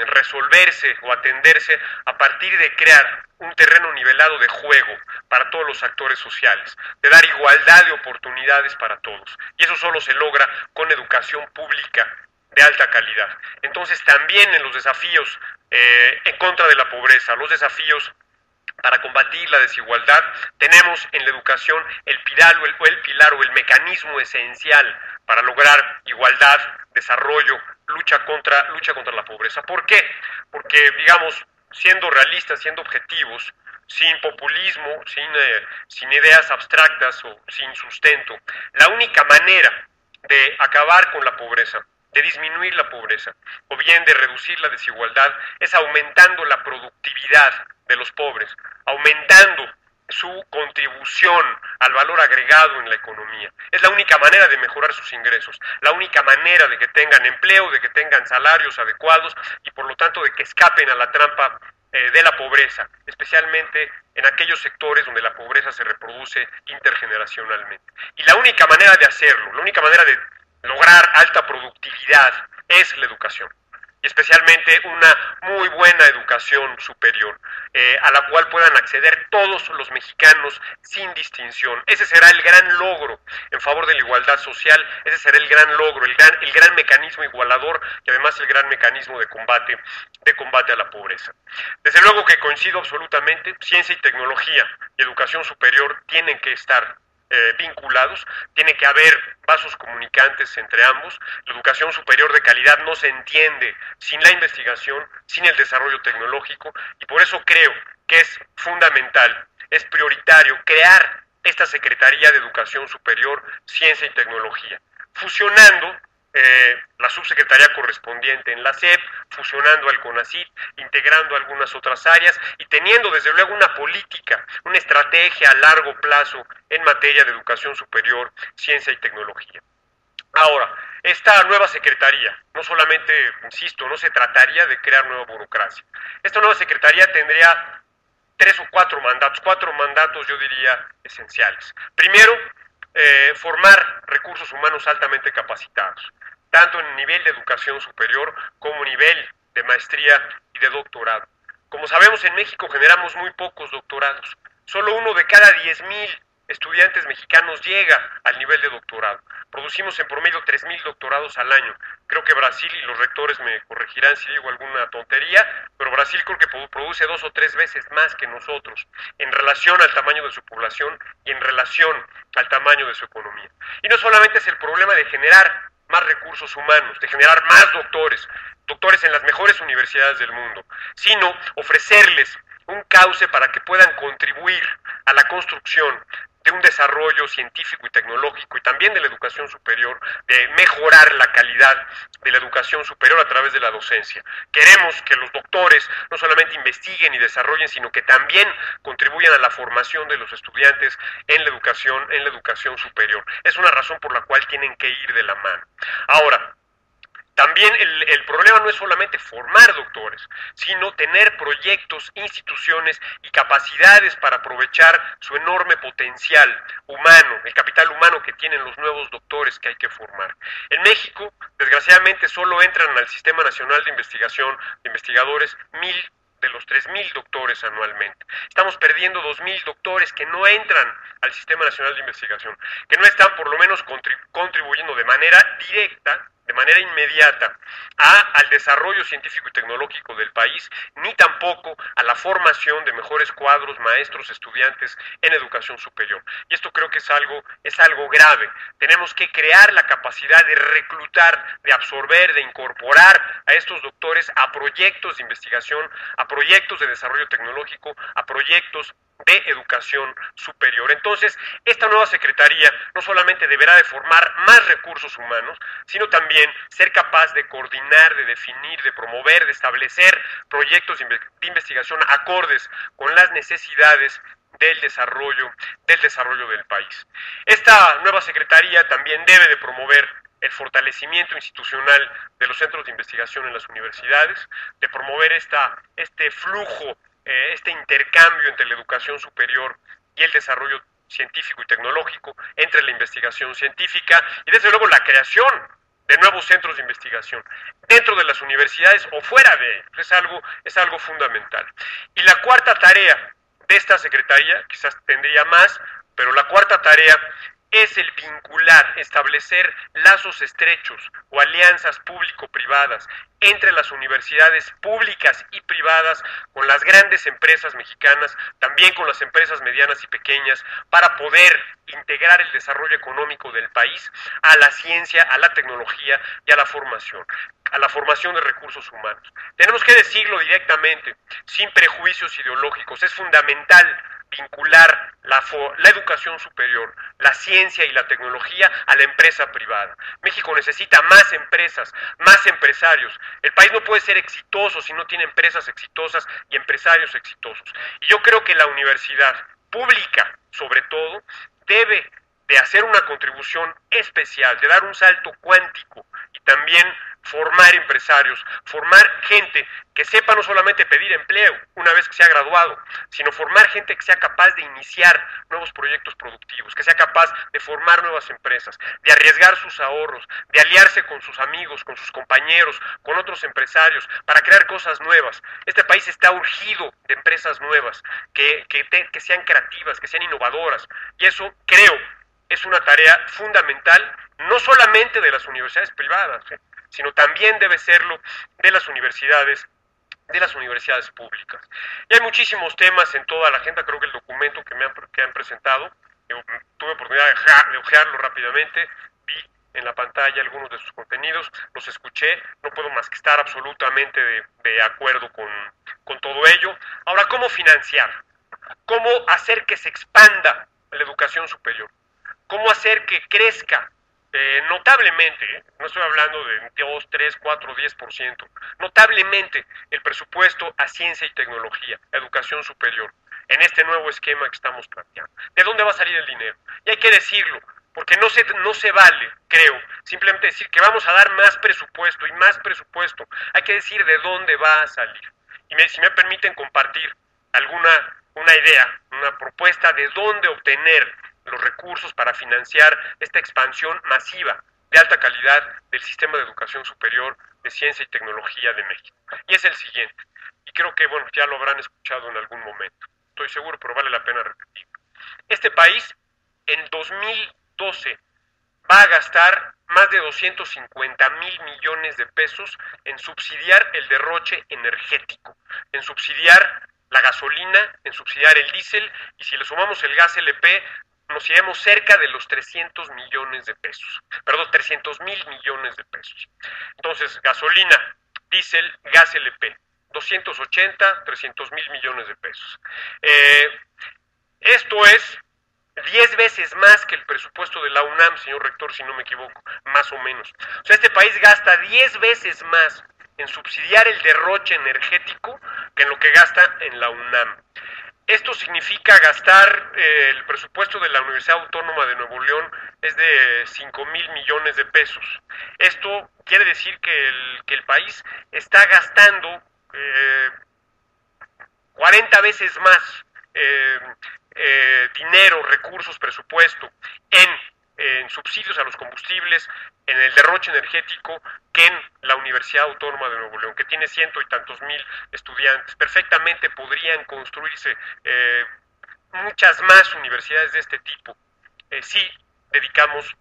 Speaker 3: resolverse o atenderse a partir de crear un terreno nivelado de juego para todos los actores sociales, de dar igualdad de oportunidades para todos. Y eso solo se logra con educación pública de alta calidad. Entonces también en los desafíos en contra de la pobreza, los desafíos para combatir la desigualdad, tenemos en la educación el pilar o el mecanismo esencial para lograr igualdad, desarrollo, lucha contra la pobreza. ¿Por qué? Porque, digamos, siendo realistas, siendo objetivos, sin populismo, sin ideas abstractas o sin sustento, la única manera de acabar con la pobreza, de disminuir la pobreza o bien de reducir la desigualdad es aumentando la productividad de los pobres, aumentando su contribución al valor agregado en la economía. Es la única manera de mejorar sus ingresos, la única manera de que tengan empleo, de que tengan salarios adecuados y por lo tanto de que escapen a la trampa de la pobreza, especialmente en aquellos sectores donde la pobreza se reproduce intergeneracionalmente. Y la única manera de hacerlo, la única manera de lograr alta productividad es la educación. Y especialmente una muy buena educación superior, a la cual puedan acceder todos los mexicanos sin distinción. Ese será el gran logro en favor de la igualdad social, ese será el gran logro, el gran mecanismo igualador y además el gran mecanismo de combate a la pobreza. Desde luego que coincido absolutamente, ciencia y tecnología y educación superior tienen que estar vinculados, tiene que haber vasos comunicantes entre ambos. La educación superior de calidad no se entiende sin la investigación, sin el desarrollo tecnológico, y por eso creo que es fundamental, es prioritario crear esta Secretaría de Educación Superior, Ciencia y Tecnología, fusionando la subsecretaría correspondiente en la SEP, fusionando al CONACYT, integrando algunas otras áreas y teniendo desde luego una política, una estrategia a largo plazo en materia de educación superior, ciencia y tecnología. Ahora, esta nueva secretaría, no solamente, insisto, no se trataría de crear nueva burocracia. Esta nueva secretaría tendría 3 o 4 mandatos yo diría esenciales. Primero, formar recursos humanos altamente capacitados, tanto en nivel de educación superior como nivel de maestría y de doctorado. Como sabemos, en México generamos muy pocos doctorados. Solo 1 de cada 10,000 estudiantes mexicanos llega al nivel de doctorado. Producimos en promedio 3,000 doctorados al año. Creo que Brasil, y los rectores me corregirán si digo alguna tontería, pero Brasil creo que produce 2 o 3 veces más que nosotros en relación al tamaño de su población y en relación al tamaño de su economía. Y no solamente es el problema de generar más recursos humanos, de generar más doctores en las mejores universidades del mundo, sino ofrecerles un cauce para que puedan contribuir a la construcción de un desarrollo científico y tecnológico y también de la educación superior, de mejorar la calidad de la educación superior a través de la docencia. Queremos que los doctores no solamente investiguen y desarrollen, sino que también contribuyan a la formación de los estudiantes en la educación superior. Es una razón por la cual tienen que ir de la mano. Ahora, también el problema no es solamente formar doctores, sino tener proyectos, instituciones y capacidades para aprovechar su enorme potencial humano, el capital humano que tienen los nuevos doctores que hay que formar. En México, desgraciadamente, solo entran al Sistema Nacional de Investigación, de investigadores, 1,000 de los 3,000 doctores anualmente. Estamos perdiendo 2,000 doctores que no entran al Sistema Nacional de Investigación, que no están por lo menos contribuyendo de manera directa, de manera inmediata, al desarrollo científico y tecnológico del país, ni tampoco a la formación de mejores cuadros, maestros, estudiantes en educación superior. Y esto creo que es algo grave. Tenemos que crear la capacidad de reclutar, de absorber, de incorporar a estos doctores a proyectos de investigación, a proyectos de desarrollo tecnológico, a proyectos de educación superior. Entonces, esta nueva secretaría no solamente deberá de formar más recursos humanos, sino también ser capaz de coordinar, de definir, de promover, de establecer proyectos de investigación acordes con las necesidades del desarrollo del país. Esta nueva secretaría también debe de promover el fortalecimiento institucional de los centros de investigación en las universidades, de promover este flujo, este intercambio entre la educación superior y el desarrollo científico y tecnológico, entre la investigación científica y desde luego la creación de nuevos centros de investigación, dentro de las universidades o fuera de ellas. Es algo fundamental. Y la cuarta tarea de esta secretaría, quizás tendría más, pero la cuarta tarea es el vincular, establecer lazos estrechos o alianzas público-privadas entre las universidades públicas y privadas con las grandes empresas mexicanas, también con las empresas medianas y pequeñas, para poder integrar el desarrollo económico del país a la ciencia, a la tecnología y a la formación de recursos humanos. Tenemos que decirlo directamente, sin prejuicios ideológicos. Es fundamental vincular la educación superior, la ciencia y la tecnología a la empresa privada. México necesita más empresas, más empresarios. El país no puede ser exitoso si no tiene empresas exitosas y empresarios exitosos. Y yo creo que la universidad pública, sobre todo, debe de hacer una contribución especial, de dar un salto cuántico y también formar empresarios, formar gente que sepa no solamente pedir empleo una vez que se ha graduado, sino formar gente que sea capaz de iniciar nuevos proyectos productivos, que sea capaz de formar nuevas empresas, de arriesgar sus ahorros, de aliarse con sus amigos, con sus compañeros, con otros empresarios, para crear cosas nuevas. Este país está urgido de empresas nuevas, que sean creativas, que sean innovadoras, y eso, creo, es una tarea fundamental, no solamente de las universidades privadas, sino también debe serlo de las universidades públicas. Y hay muchísimos temas en toda la agenda. Creo que el documento que han presentado, tuve oportunidad de ojearlo rápidamente, vi en la pantalla algunos de sus contenidos, los escuché, no puedo más que estar absolutamente de acuerdo con todo ello. Ahora, ¿cómo financiar? ¿Cómo hacer que se expanda la educación superior? ¿Cómo hacer que crezca notablemente, no estoy hablando de 2, 3, 4, 10%, notablemente el presupuesto a ciencia y tecnología, educación superior, en este nuevo esquema que estamos planteando? ¿De dónde va a salir el dinero? Y hay que decirlo, porque no se vale, creo, simplemente decir que vamos a dar más presupuesto y más presupuesto. Hay que decir de dónde va a salir. Y si me permiten compartir una idea, una propuesta de dónde obtener los recursos para financiar esta expansión masiva de alta calidad del sistema de educación superior de ciencia y tecnología de México. Y es el siguiente, y creo que ya lo habrán escuchado en algún momento, estoy seguro, pero vale la pena repetirlo. Este país en 2012 va a gastar más de 250,000 millones de pesos en subsidiar el derroche energético, en subsidiar la gasolina, en subsidiar el diésel, y si le sumamos el gas LP, nos iremos cerca de los 300 millones de pesos, perdón, 300,000 millones de pesos. Entonces, gasolina, diésel, gas LP, 280, 300,000 millones de pesos. Esto es 10 veces más que el presupuesto de la UNAM, señor rector, si no me equivoco, más o menos. O sea, este país gasta 10 veces más en subsidiar el derroche energético que en lo que gasta en la UNAM. Esto significa gastar el presupuesto de la Universidad Autónoma de Nuevo León es de 5,000 millones de pesos. Esto quiere decir que el país está gastando 40 veces más dinero, recursos, presupuesto en subsidios a los combustibles, en el derroche energético, que en la Universidad Autónoma de Nuevo León, que tiene 100 y tantos mil estudiantes. Perfectamente podrían construirse muchas más universidades de este tipo si dedicamos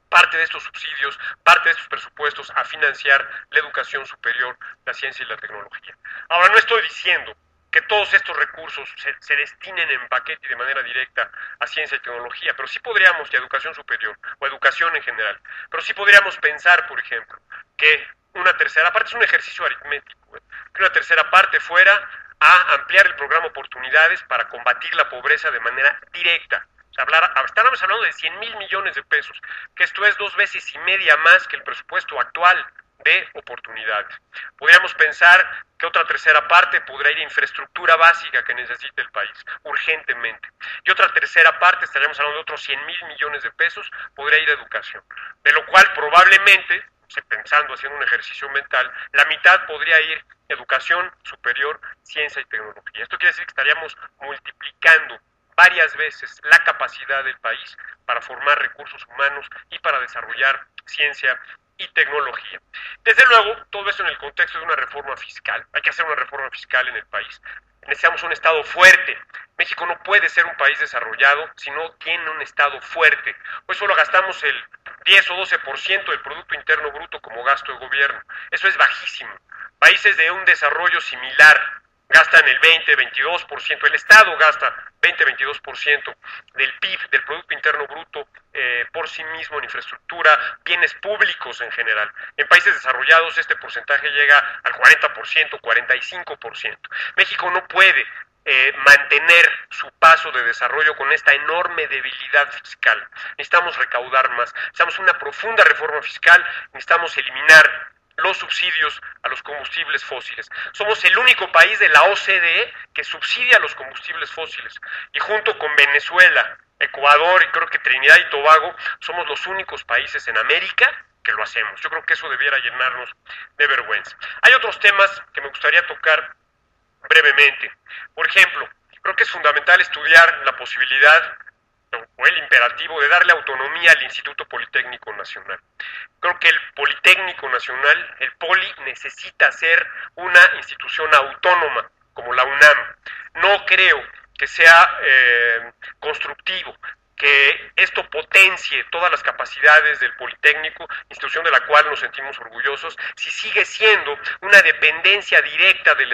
Speaker 3: parte de estos subsidios, parte de estos presupuestos a financiar la educación superior, la ciencia y la tecnología. Ahora, no estoy diciendo que todos estos recursos se destinen en paquete y de manera directa a ciencia y tecnología, pero sí podríamos, y a educación superior, o educación en general, pero sí podríamos pensar, por ejemplo, que una tercera parte, es un ejercicio aritmético, que una tercera parte fuera a ampliar el programa Oportunidades para combatir la pobreza de manera directa. O sea, estábamos hablando de 100,000 millones de pesos, que esto es 2,5 veces más que el presupuesto actual de Oportunidades. Podríamos pensar que otra tercera parte podrá ir a infraestructura básica que necesita el país, urgentemente. Y otra tercera parte, estaríamos hablando de otros 100,000 millones de pesos, podría ir a educación. De lo cual probablemente, pensando, haciendo un ejercicio mental, la mitad podría ir a educación superior, ciencia y tecnología. Esto quiere decir que estaríamos multiplicando varias veces la capacidad del país para formar recursos humanos y para desarrollar ciencia y tecnología. Desde luego, todo eso en el contexto de una reforma fiscal. Hay que hacer una reforma fiscal en el país. Necesitamos un Estado fuerte. México no puede ser un país desarrollado si no tiene un Estado fuerte. Hoy solo gastamos el 10 o 12% del Producto Interno Bruto como gasto de gobierno. Eso es bajísimo. Países de un desarrollo similar gastan el 20-22%, el Estado gasta 20-22% del PIB, del Producto Interno Bruto, por sí mismo en infraestructura, bienes públicos en general. En países desarrollados este porcentaje llega al 40%, 45%. México no puede mantener su paso de desarrollo con esta enorme debilidad fiscal. Necesitamos recaudar más, necesitamos una profunda reforma fiscal, necesitamos eliminar los subsidios a los combustibles fósiles. Somos el único país de la OCDE que subsidia los combustibles fósiles y junto con Venezuela, Ecuador y creo que Trinidad y Tobago somos los únicos países en América que lo hacemos. Yo creo que eso debiera llenarnos de vergüenza. Hay otros temas que me gustaría tocar brevemente. Por ejemplo, creo que es fundamental estudiar la posibilidad o el imperativo de darle autonomía al Instituto Politécnico Nacional. Creo que el Politécnico Nacional, el Poli, necesita ser una institución autónoma como la UNAM. No creo que sea constructivo que esto potencie todas las capacidades del Politécnico, institución de la cual nos sentimos orgullosos, si sigue siendo una dependencia directa de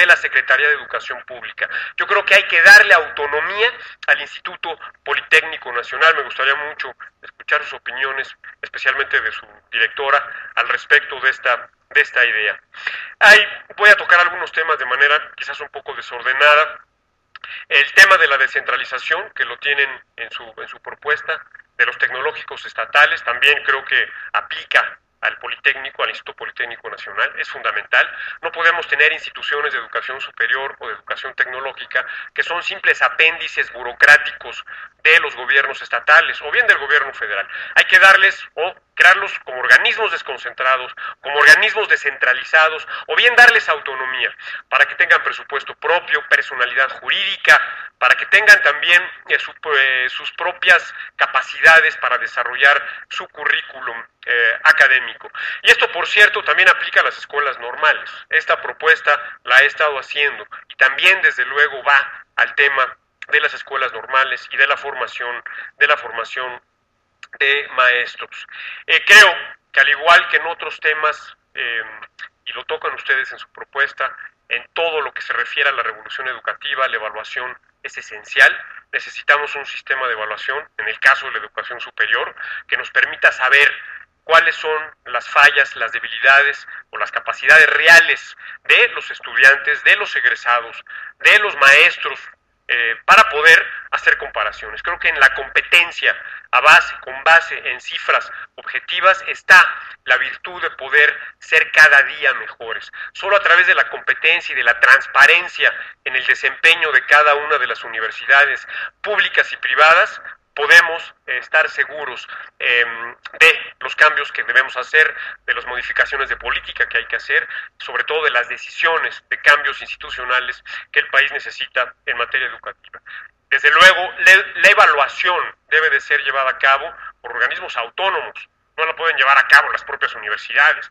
Speaker 3: la Secretaría de Educación Pública. Yo creo que hay que darle autonomía al Instituto Politécnico Nacional. Me gustaría mucho escuchar sus opiniones, especialmente de su directora, al respecto de esta idea. Voy a tocar algunos temas de manera quizás un poco desordenada. El tema de la descentralización, que lo tienen en su propuesta, de los tecnológicos estatales, también creo que aplica al Politécnico, al Instituto Politécnico Nacional, es fundamental. No podemos tener instituciones de educación superior o de educación tecnológica que son simples apéndices burocráticos de los gobiernos estatales o bien del gobierno federal. Hay que darles o crearlos como organismos desconcentrados, como organismos descentralizados, o bien darles autonomía para que tengan presupuesto propio, personalidad jurídica, para que tengan también sus propias capacidades para desarrollar su currículum académico. Y esto, por cierto, también aplica a las escuelas normales. Esta propuesta la he estado haciendo y también, desde luego, va al tema de las escuelas normales y de la formación de maestros. Creo que al igual que en otros temas, y lo tocan ustedes en su propuesta, en todo lo que se refiere a la revolución educativa, la evaluación es esencial. Necesitamos un sistema de evaluación, en el caso de la educación superior, que nos permita saber cuáles son las fallas, las debilidades o las capacidades reales de los estudiantes, de los egresados, de los maestros, para poder hacer comparaciones. Creo que en la competencia con base en cifras objetivas está la virtud de poder ser cada día mejores. Solo a través de la competencia y de la transparencia en el desempeño de cada una de las universidades públicas y privadas podemos estar seguros de los cambios que debemos hacer, de las modificaciones de política que hay que hacer, sobre todo de las decisiones de cambios institucionales que el país necesita en materia educativa. Desde luego, la evaluación debe de ser llevada a cabo por organismos autónomos. No la pueden llevar a cabo las propias universidades,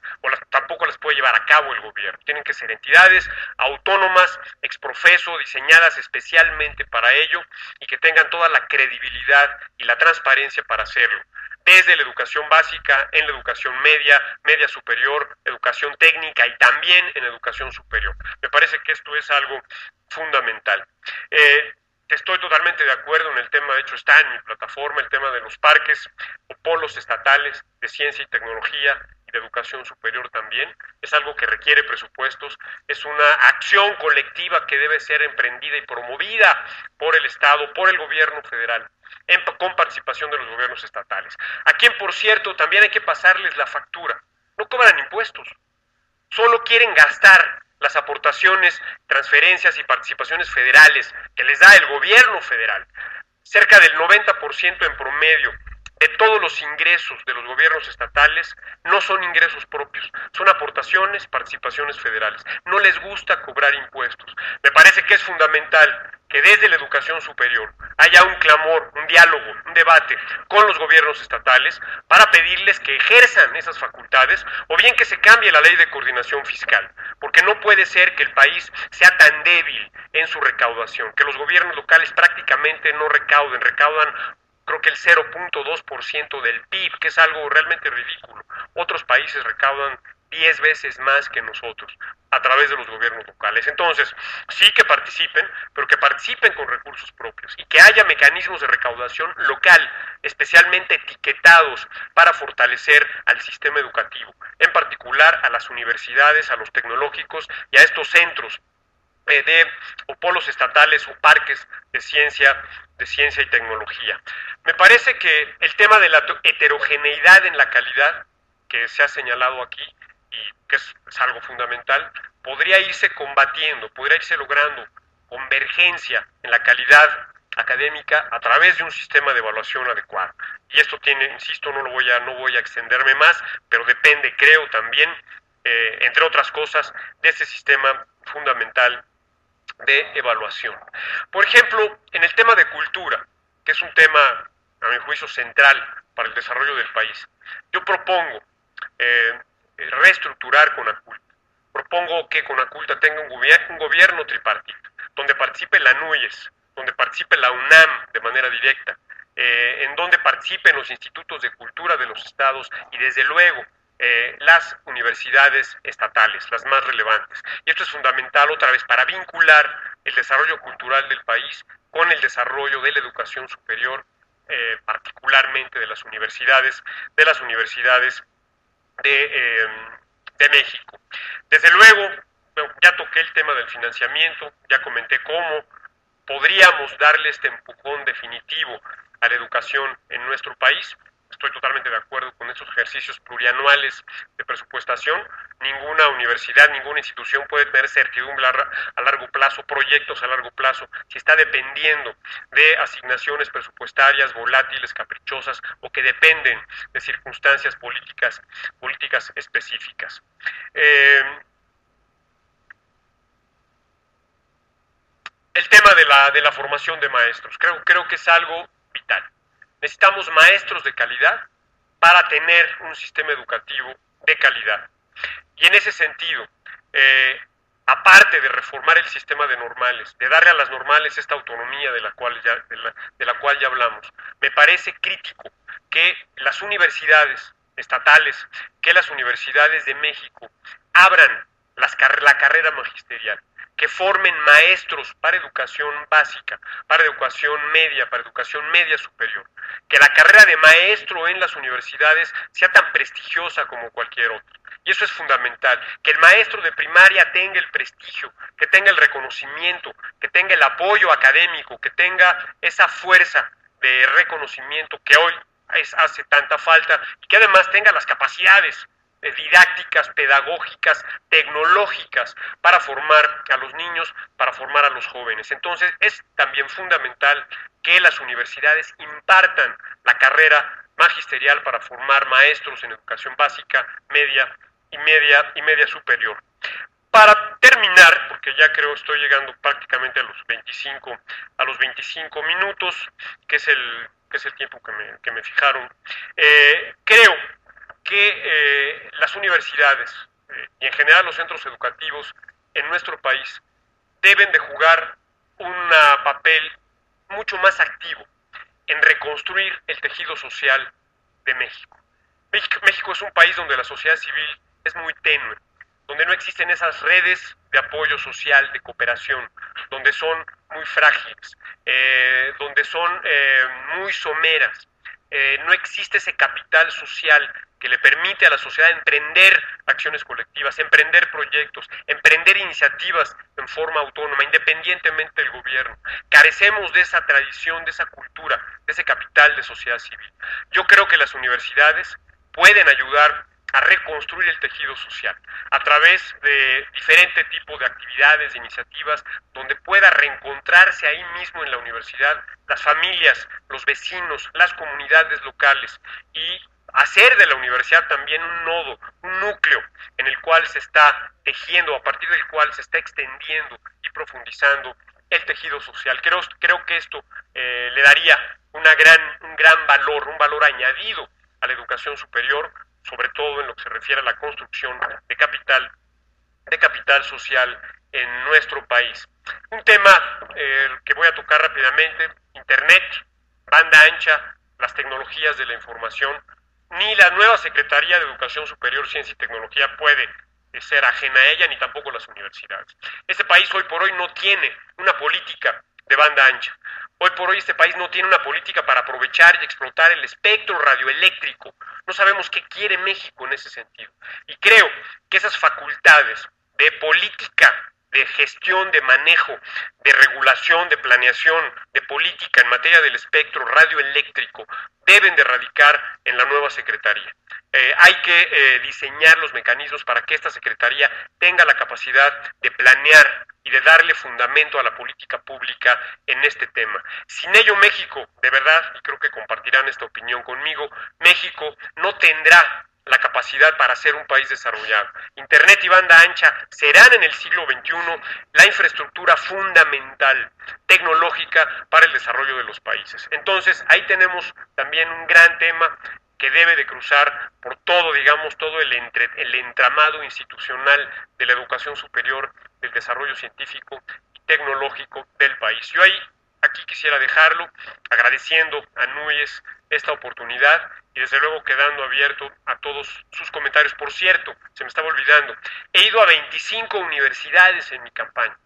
Speaker 3: tampoco las puede llevar a cabo el gobierno. Tienen que ser entidades autónomas, ex profeso, diseñadas especialmente para ello y que tengan toda la credibilidad y la transparencia para hacerlo. Desde la educación básica, en la educación media superior, educación técnica y también en educación superior. Me parece que esto es algo fundamental. Estoy totalmente de acuerdo en el tema, de hecho está en mi plataforma, el tema de los parques o polos estatales de ciencia y tecnología y de educación superior también. Es algo que requiere presupuestos, es una acción colectiva que debe ser emprendida y promovida por el Estado, por el gobierno federal, con participación de los gobiernos estatales. A quien, por cierto, también hay que pasarles la factura. No cobran impuestos, solo quieren gastar las aportaciones, transferencias y participaciones federales que les da el gobierno federal. Cerca del 90% en promedio de todos los ingresos de los gobiernos estatales no son ingresos propios, son aportaciones, participaciones federales. No les gusta cobrar impuestos. Me parece que es fundamental que desde la educación superior haya un clamor, un diálogo, un debate con los gobiernos estatales para pedirles que ejerzan esas facultades o bien que se cambie la ley de coordinación fiscal, porque no puede ser que el país sea tan débil en su recaudación, que los gobiernos locales prácticamente no recaudan creo que el 0.2% del PIB, que es algo realmente ridículo. Otros países recaudan 10 veces más que nosotros a través de los gobiernos locales. Entonces, sí que participen, pero que participen con recursos propios y que haya mecanismos de recaudación local, especialmente etiquetados para fortalecer al sistema educativo, en particular a las universidades, a los tecnológicos y a estos centros o polos estatales o parques de ciencia y tecnología. Me parece que el tema de la heterogeneidad en la calidad que se ha señalado aquí y que es algo fundamental, podría irse combatiendo, podría irse logrando convergencia en la calidad académica a través de un sistema de evaluación adecuado. Y esto tiene, insisto, no voy a extenderme más, pero depende, creo también, entre otras cosas, de ese sistema fundamental de evaluación. Por ejemplo, en el tema de cultura, que es un tema, a mi juicio, central para el desarrollo del país, yo propongo reestructurar CONACULTA. Propongo que CONACULTA tenga un gobierno tripartito, donde participe la NUYES, donde participe la UNAM de manera directa, en donde participen los institutos de cultura de los estados y desde luego las universidades estatales, las más relevantes. Y esto es fundamental otra vez para vincular el desarrollo cultural del país con el desarrollo de la educación superior, particularmente de las universidades de México. Desde luego, ya toqué el tema del financiamiento, ya comenté cómo podríamos darle este empujón definitivo a la educación en nuestro país. Estoy totalmente de acuerdo con esos ejercicios plurianuales de presupuestación. Ninguna universidad, ninguna institución puede tener certidumbre a largo plazo, proyectos a largo plazo, si está dependiendo de asignaciones presupuestarias volátiles, caprichosas o que dependen de circunstancias políticas específicas. El tema de la formación de maestros, creo que es algo vital. Necesitamos maestros de calidad para tener un sistema educativo de calidad. Y en ese sentido, aparte de reformar el sistema de normales, de darle a las normales esta autonomía de la cual ya hablamos, me parece crítico que las universidades estatales, que las universidades de México abran la carrera magisterial, que formen maestros para educación básica, para educación media superior, que la carrera de maestro en las universidades sea tan prestigiosa como cualquier otra. Y eso es fundamental, que el maestro de primaria tenga el prestigio, que tenga el reconocimiento, que tenga el apoyo académico, que tenga esa fuerza de reconocimiento que hoy hace tanta falta y que además tenga las capacidades didácticas, pedagógicas, tecnológicas para formar a los niños, para formar a los jóvenes. Entonces es también fundamental que las universidades impartan la carrera magisterial para formar maestros en educación básica, media superior. Para terminar, porque ya creo estoy llegando prácticamente a los 25 minutos, que es el tiempo que me fijaron, creo que las universidades y en general los centros educativos en nuestro país deben de jugar un papel mucho más activo en reconstruir el tejido social de México. México es un país donde la sociedad civil es muy tenue, donde no existen esas redes de apoyo social, de cooperación, donde son muy frágiles, donde son muy someras. No existe ese capital social que le permite a la sociedad emprender acciones colectivas, emprender proyectos, emprender iniciativas en forma autónoma, independientemente del gobierno. Carecemos de esa tradición, de esa cultura, de ese capital de sociedad civil. Yo creo que las universidades pueden ayudar a reconstruir el tejido social a través de diferentes tipos de actividades, de iniciativas, donde pueda reencontrarse ahí mismo en la universidad las familias, los vecinos, las comunidades locales y hacer de la universidad también un nodo, un núcleo en el cual se está tejiendo, a partir del cual se está extendiendo y profundizando el tejido social. Creo que esto le daría un gran valor, un valor añadido a la educación superior, sobre todo en lo que se refiere a la construcción de capital social en nuestro país. Un tema que voy a tocar rápidamente: Internet, banda ancha, las tecnologías de la información. Ni la nueva Secretaría de Educación Superior, Ciencia y Tecnología puede ser ajena a ella, ni tampoco las universidades. Este país hoy por hoy no tiene una política de banda ancha. Hoy por hoy este país no tiene una política para aprovechar y explotar el espectro radioeléctrico. No sabemos qué quiere México en ese sentido. Y creo que esas facultades de política, de gestión, de manejo, de regulación, de planeación, de política en materia del espectro radioeléctrico deben de radicar en la nueva Secretaría. Hay que diseñar los mecanismos para que esta Secretaría tenga la capacidad de planear y de darle fundamento a la política pública en este tema. Sin ello, México, de verdad, y creo que compartirán esta opinión conmigo, México no tendrá la capacidad para ser un país desarrollado. Internet y banda ancha serán en el siglo XXI la infraestructura fundamental tecnológica para el desarrollo de los países. Entonces, ahí tenemos también un gran tema que debe de cruzar por todo, digamos, todo el entramado institucional de la educación superior, del desarrollo científico y tecnológico del país. Yo aquí quisiera dejarlo, agradeciendo a Núñez esta oportunidad y desde luego quedando abierto a todos sus comentarios. Por cierto, se me estaba olvidando, he ido a 25 universidades en mi campaña,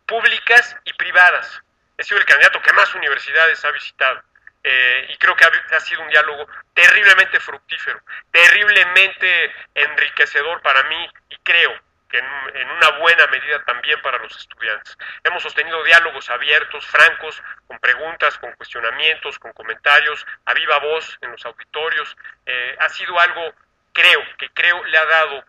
Speaker 3: públicas y privadas. He sido el candidato que más universidades ha visitado. Y creo que ha sido un diálogo terriblemente fructífero, terriblemente enriquecedor para mí, y creo que en una buena medida también para los estudiantes. Hemos sostenido diálogos abiertos, francos, con preguntas, con cuestionamientos, con comentarios, a viva voz en los auditorios. Ha sido algo, creo le ha dado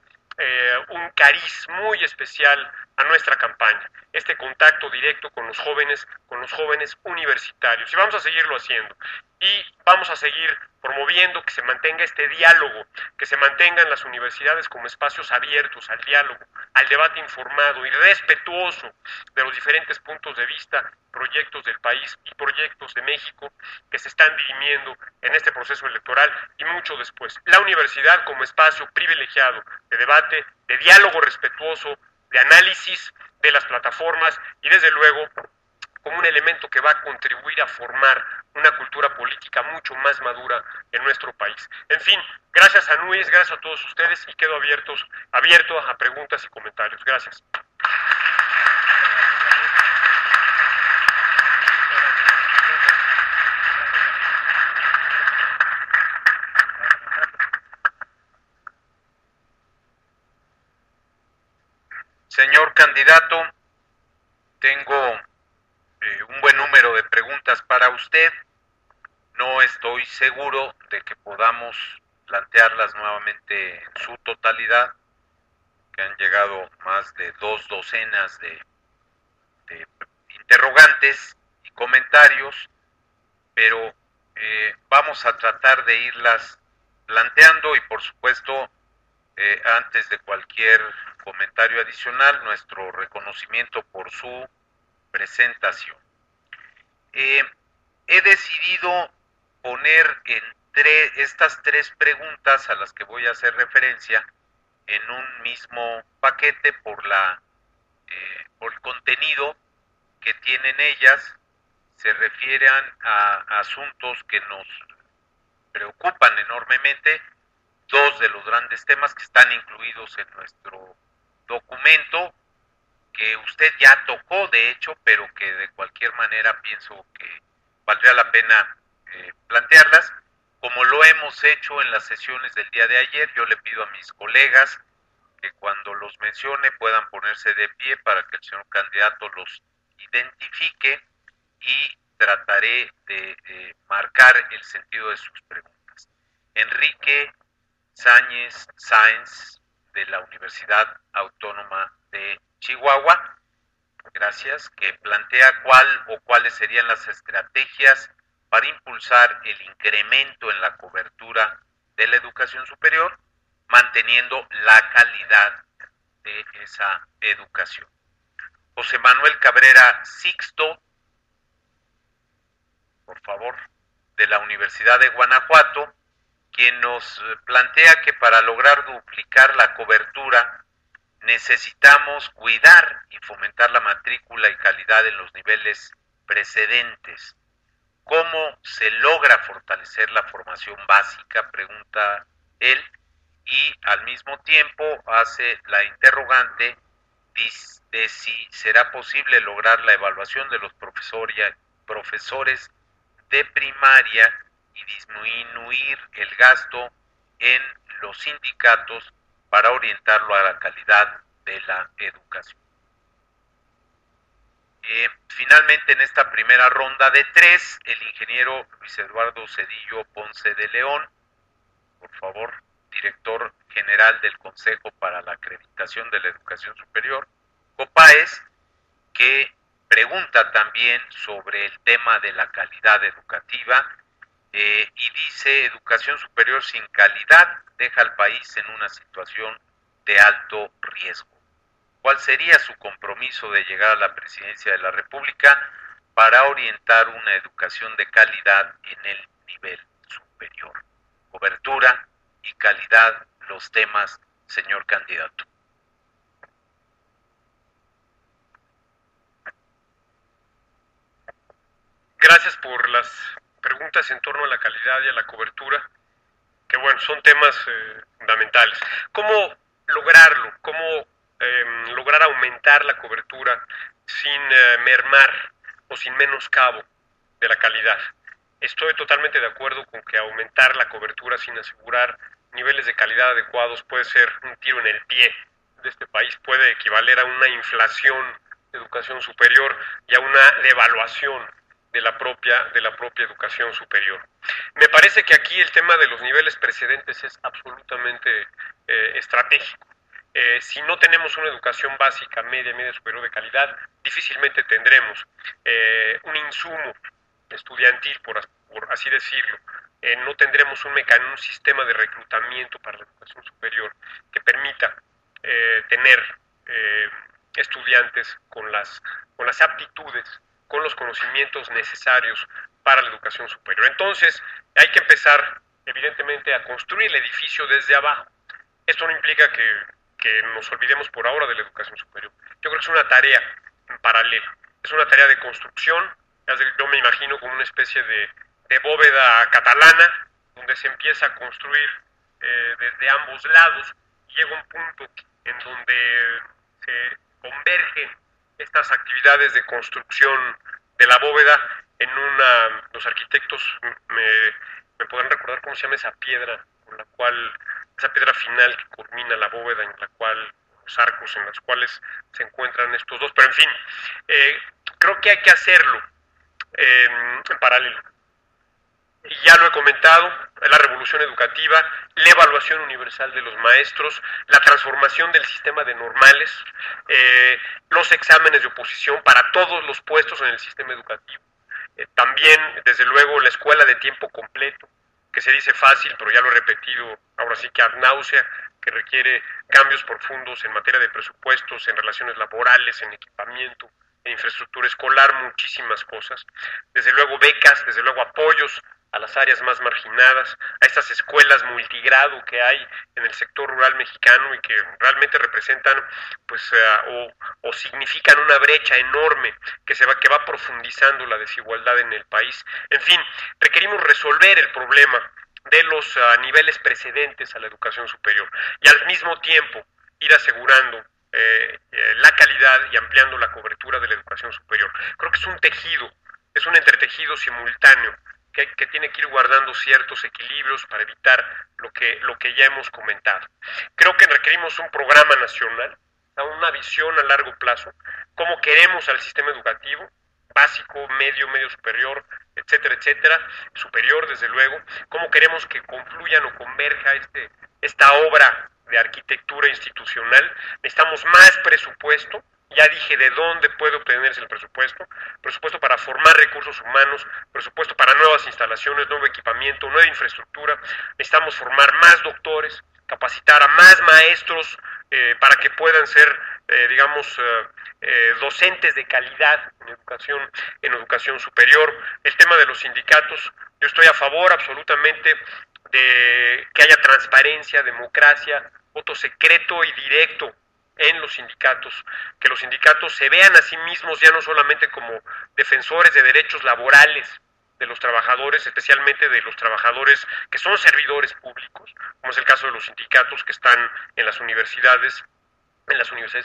Speaker 3: un cariz muy especial a nuestra campaña, este contacto directo con los jóvenes universitarios, y vamos a seguirlo haciendo, y vamos a seguir promoviendo que se mantenga este diálogo, que se mantengan las universidades como espacios abiertos al diálogo, al debate informado y respetuoso de los diferentes puntos de vista, proyectos del país y proyectos de México que se están dirimiendo en este proceso electoral y mucho después. La universidad como espacio privilegiado de debate, de diálogo respetuoso, de análisis de las plataformas y desde luego como un elemento que va a contribuir a formar una cultura política mucho más madura en nuestro país. En fin, gracias a Núñez, gracias a todos ustedes, y quedo abierto a preguntas y comentarios. Gracias.
Speaker 1: Señor candidato, tengo un buen número de preguntas para usted. No estoy seguro de que podamos plantearlas nuevamente en su totalidad, que han llegado más de 2 docenas de interrogantes y comentarios, pero vamos a tratar de irlas planteando y, por supuesto, antes de cualquier comentario adicional, nuestro reconocimiento por su presentación. He decidido poner estas 3 preguntas a las que voy a hacer referencia en un mismo paquete por el contenido que tienen ellas. Se refieren a asuntos que nos preocupan enormemente, 2 de los grandes temas que están incluidos en nuestro documento, que usted ya tocó de hecho, pero que de cualquier manera pienso que valdría la pena plantearlas, como lo hemos hecho en las sesiones del día de ayer. Yo le pido a mis colegas que cuando los mencione puedan ponerse de pie para que el señor candidato los identifique, y trataré de marcar el sentido de sus preguntas. Enrique Sáenz, de la Universidad Autónoma de Chihuahua, gracias, que plantea cuáles serían las estrategias para impulsar el incremento en la cobertura de la educación superior, manteniendo la calidad de esa educación. José Manuel Cabrera Sixto, por favor, de la Universidad de Guanajuato, quien nos plantea que para lograr duplicar la cobertura necesitamos cuidar y fomentar la matrícula y calidad en los niveles precedentes. ¿Cómo se logra fortalecer la formación básica?, pregunta él, y al mismo tiempo hace la interrogante de si será posible lograr la evaluación de los profesores de primaria y disminuir el gasto en los sindicatos para orientarlo a la calidad de la educación. Finalmente, en esta primera ronda de 3, el ingeniero Luis Eduardo Cedillo Ponce de León, por favor, director general del Consejo para la Acreditación de la Educación Superior, COPAES, que pregunta también sobre el tema de la calidad educativa y dice: educación superior sin calidad deja al país en una situación de alto riesgo. ¿Cuál sería su compromiso de llegar a la presidencia de la República para orientar una educación de calidad en el nivel superior? Cobertura y calidad, los temas, señor candidato.
Speaker 3: Gracias por las preguntas en torno a la calidad y a la cobertura, que bueno, son temas fundamentales. ¿Cómo lograrlo? ¿Cómo lograr aumentar la cobertura sin mermar o sin menoscabo de la calidad? Estoy totalmente de acuerdo con que aumentar la cobertura sin asegurar niveles de calidad adecuados puede ser un tiro en el pie de este país, puede equivaler a una inflación de educación superior y a una devaluación de la propia educación superior. Me parece que aquí el tema de los niveles precedentes es absolutamente estratégico. Si no tenemos una educación básica, media superior de calidad, difícilmente tendremos un insumo estudiantil, por así decirlo. No tendremos un sistema de reclutamiento para la educación superior que permita tener estudiantes con las aptitudes, con los conocimientos necesarios para la educación superior. Entonces, hay que empezar, evidentemente, a construir el edificio desde abajo. Esto no implica que nos olvidemos por ahora de la educación superior. Yo creo que es una tarea en paralelo, es una tarea de construcción. Yo me imagino como una especie de bóveda catalana, donde se empieza a construir desde ambos lados, y llega un punto en donde se convergen estas actividades de construcción de la bóveda en los arquitectos me podrán recordar cómo se llama esa piedra, esa piedra final que culmina la bóveda, en la cual los arcos en los cuales se encuentran estos dos, pero en fin, creo que hay que hacerlo en paralelo. Y ya lo he comentado, la revolución educativa, la evaluación universal de los maestros, la transformación del sistema de normales, los exámenes de oposición para todos los puestos en el sistema educativo. También, desde luego, la escuela de tiempo completo, que se dice fácil, pero ya lo he repetido ahora sí que ad náusea, que requiere cambios profundos en materia de presupuestos, en relaciones laborales, en equipamiento, en infraestructura escolar, muchísimas cosas. Desde luego becas, desde luego apoyos a las áreas más marginadas, a estas escuelas multigrado que hay en el sector rural mexicano y que realmente representan o significan una brecha enorme que va profundizando la desigualdad en el país. En fin, requerimos resolver el problema de los niveles precedentes a la educación superior y al mismo tiempo ir asegurando la calidad y ampliando la cobertura de la educación superior. Creo que es un tejido, es un entretejido simultáneo que tiene que ir guardando ciertos equilibrios para evitar lo que ya hemos comentado. Creo que requerimos un programa nacional, una visión a largo plazo, cómo queremos al sistema educativo, básico, medio superior, etcétera, superior desde luego, cómo queremos que confluyan o converja esta obra de arquitectura institucional. Necesitamos más presupuesto. Ya dije de dónde puede obtenerse el presupuesto para formar recursos humanos, presupuesto para nuevas instalaciones, nuevo equipamiento, nueva infraestructura. Necesitamos formar más doctores, capacitar a más maestros para que puedan ser, docentes de calidad en educación superior. El tema de los sindicatos, yo estoy a favor absolutamente de que haya transparencia, democracia, voto secreto y directo en los sindicatos, que los sindicatos se vean a sí mismos ya no solamente como defensores de derechos laborales de los trabajadores, especialmente de los trabajadores que son servidores públicos, como es el caso de los sindicatos que están en las universidades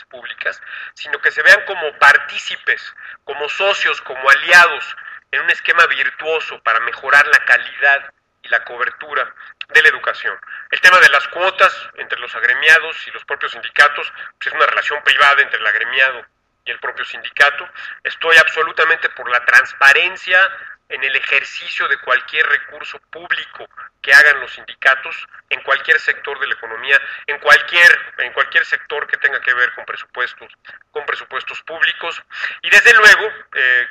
Speaker 3: públicas, sino que se vean como partícipes, como socios, como aliados en un esquema virtuoso para mejorar la calidad y la cobertura de la educación. El tema de las cuotas entre los agremiados y los propios sindicatos, pues es una relación privada entre el agremiado y el propio sindicato. Estoy absolutamente por la transparencia en el ejercicio de cualquier recurso público que hagan los sindicatos en cualquier sector de la economía, en cualquier sector que tenga que ver con presupuestos públicos, y desde luego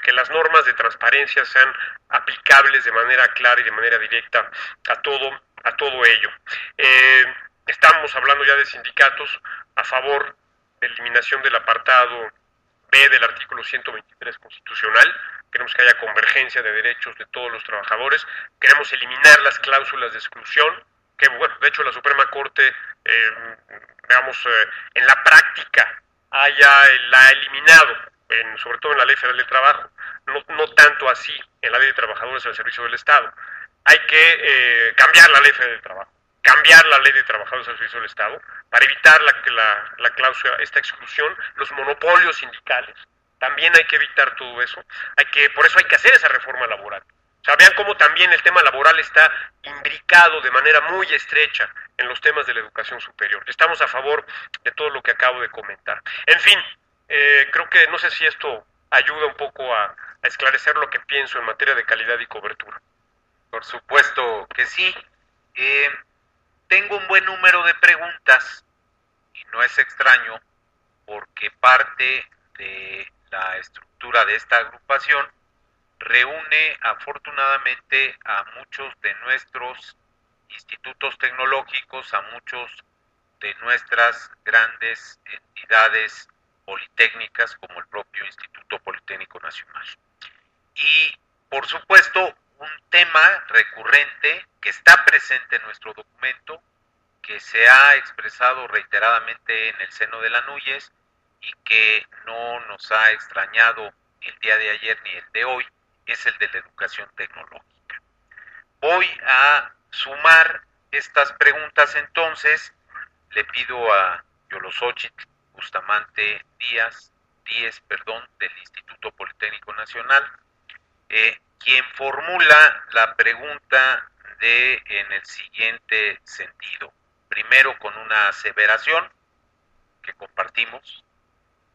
Speaker 3: que las normas de transparencia sean aplicables de manera clara y de manera directa a todo ello. Estamos hablando ya de sindicatos a favor de eliminación del apartado B del artículo 123 constitucional. Queremos que haya convergencia de derechos de todos los trabajadores, queremos eliminar las cláusulas de exclusión, que bueno, de hecho la Suprema Corte, en la práctica la ha eliminado, sobre todo en la Ley Federal del Trabajo, no tanto así en la Ley de Trabajadores al Servicio del Estado. Hay que cambiar la Ley Federal del Trabajo, cambiar la Ley de Trabajadores al Servicio del Estado, para evitar la cláusula, esta exclusión, los monopolios sindicales. También hay que evitar todo eso. Por eso hay que hacer esa reforma laboral. O sea, vean cómo también el tema laboral está imbricado de manera muy estrecha en los temas de la educación superior. Estamos a favor de todo lo que acabo de comentar. En fin, creo que no sé si esto ayuda un poco a esclarecer lo que pienso en materia de calidad y cobertura.
Speaker 1: Por supuesto que sí. Tengo un buen número de preguntas y no es extraño porque parte de la estructura de esta agrupación reúne afortunadamente a muchos de nuestros institutos tecnológicos, a muchos de nuestras grandes entidades politécnicas como el propio Instituto Politécnico Nacional. Y por supuesto un tema recurrente que está presente en nuestro documento, que se ha expresado reiteradamente en el seno de la NUYES y que no nos ha extrañado ni el día de ayer ni el de hoy, es el de la educación tecnológica. Voy a sumar estas preguntas entonces. Le pido a Yolosóchitl Bustamante Díez, del Instituto Politécnico Nacional, quien formula la pregunta en el siguiente sentido. Primero, con una aseveración que compartimos,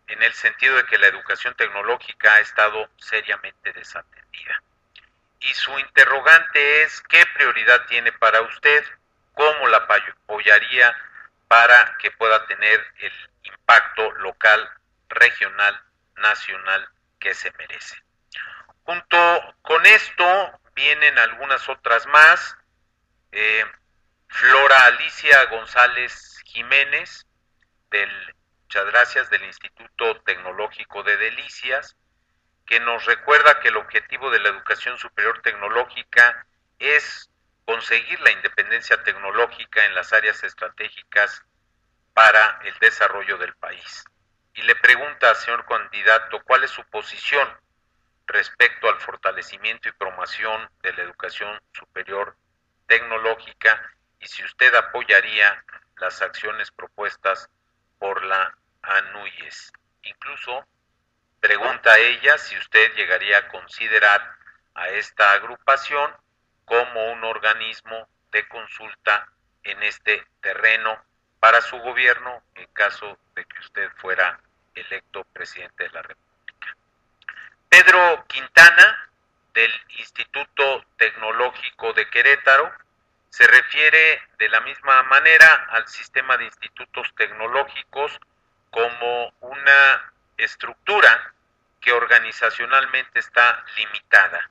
Speaker 1: en el sentido de que la educación tecnológica ha estado seriamente desatendida. Y su interrogante es: ¿qué prioridad tiene para usted? ¿Cómo la apoyaría para que pueda tener el impacto local, regional, nacional que se merece? Junto con esto vienen algunas otras más. Flora Alicia González Jiménez, muchas gracias, del Instituto Tecnológico de Delicias, que nos recuerda que el objetivo de la educación superior tecnológica es conseguir la independencia tecnológica en las áreas estratégicas para el desarrollo del país. Y le pregunta al señor candidato cuál es su posición respecto al fortalecimiento y promoción de la educación superior tecnológica y si usted apoyaría las acciones propuestas por la ANUYES. Incluso pregunta ella si usted llegaría a considerar a esta agrupación como un organismo de consulta en este terreno para su gobierno en caso de que usted fuera electo presidente de la República. Pedro Quintana, del Instituto Tecnológico de Querétaro, se refiere de la misma manera al sistema de institutos tecnológicos como una estructura que organizacionalmente está limitada,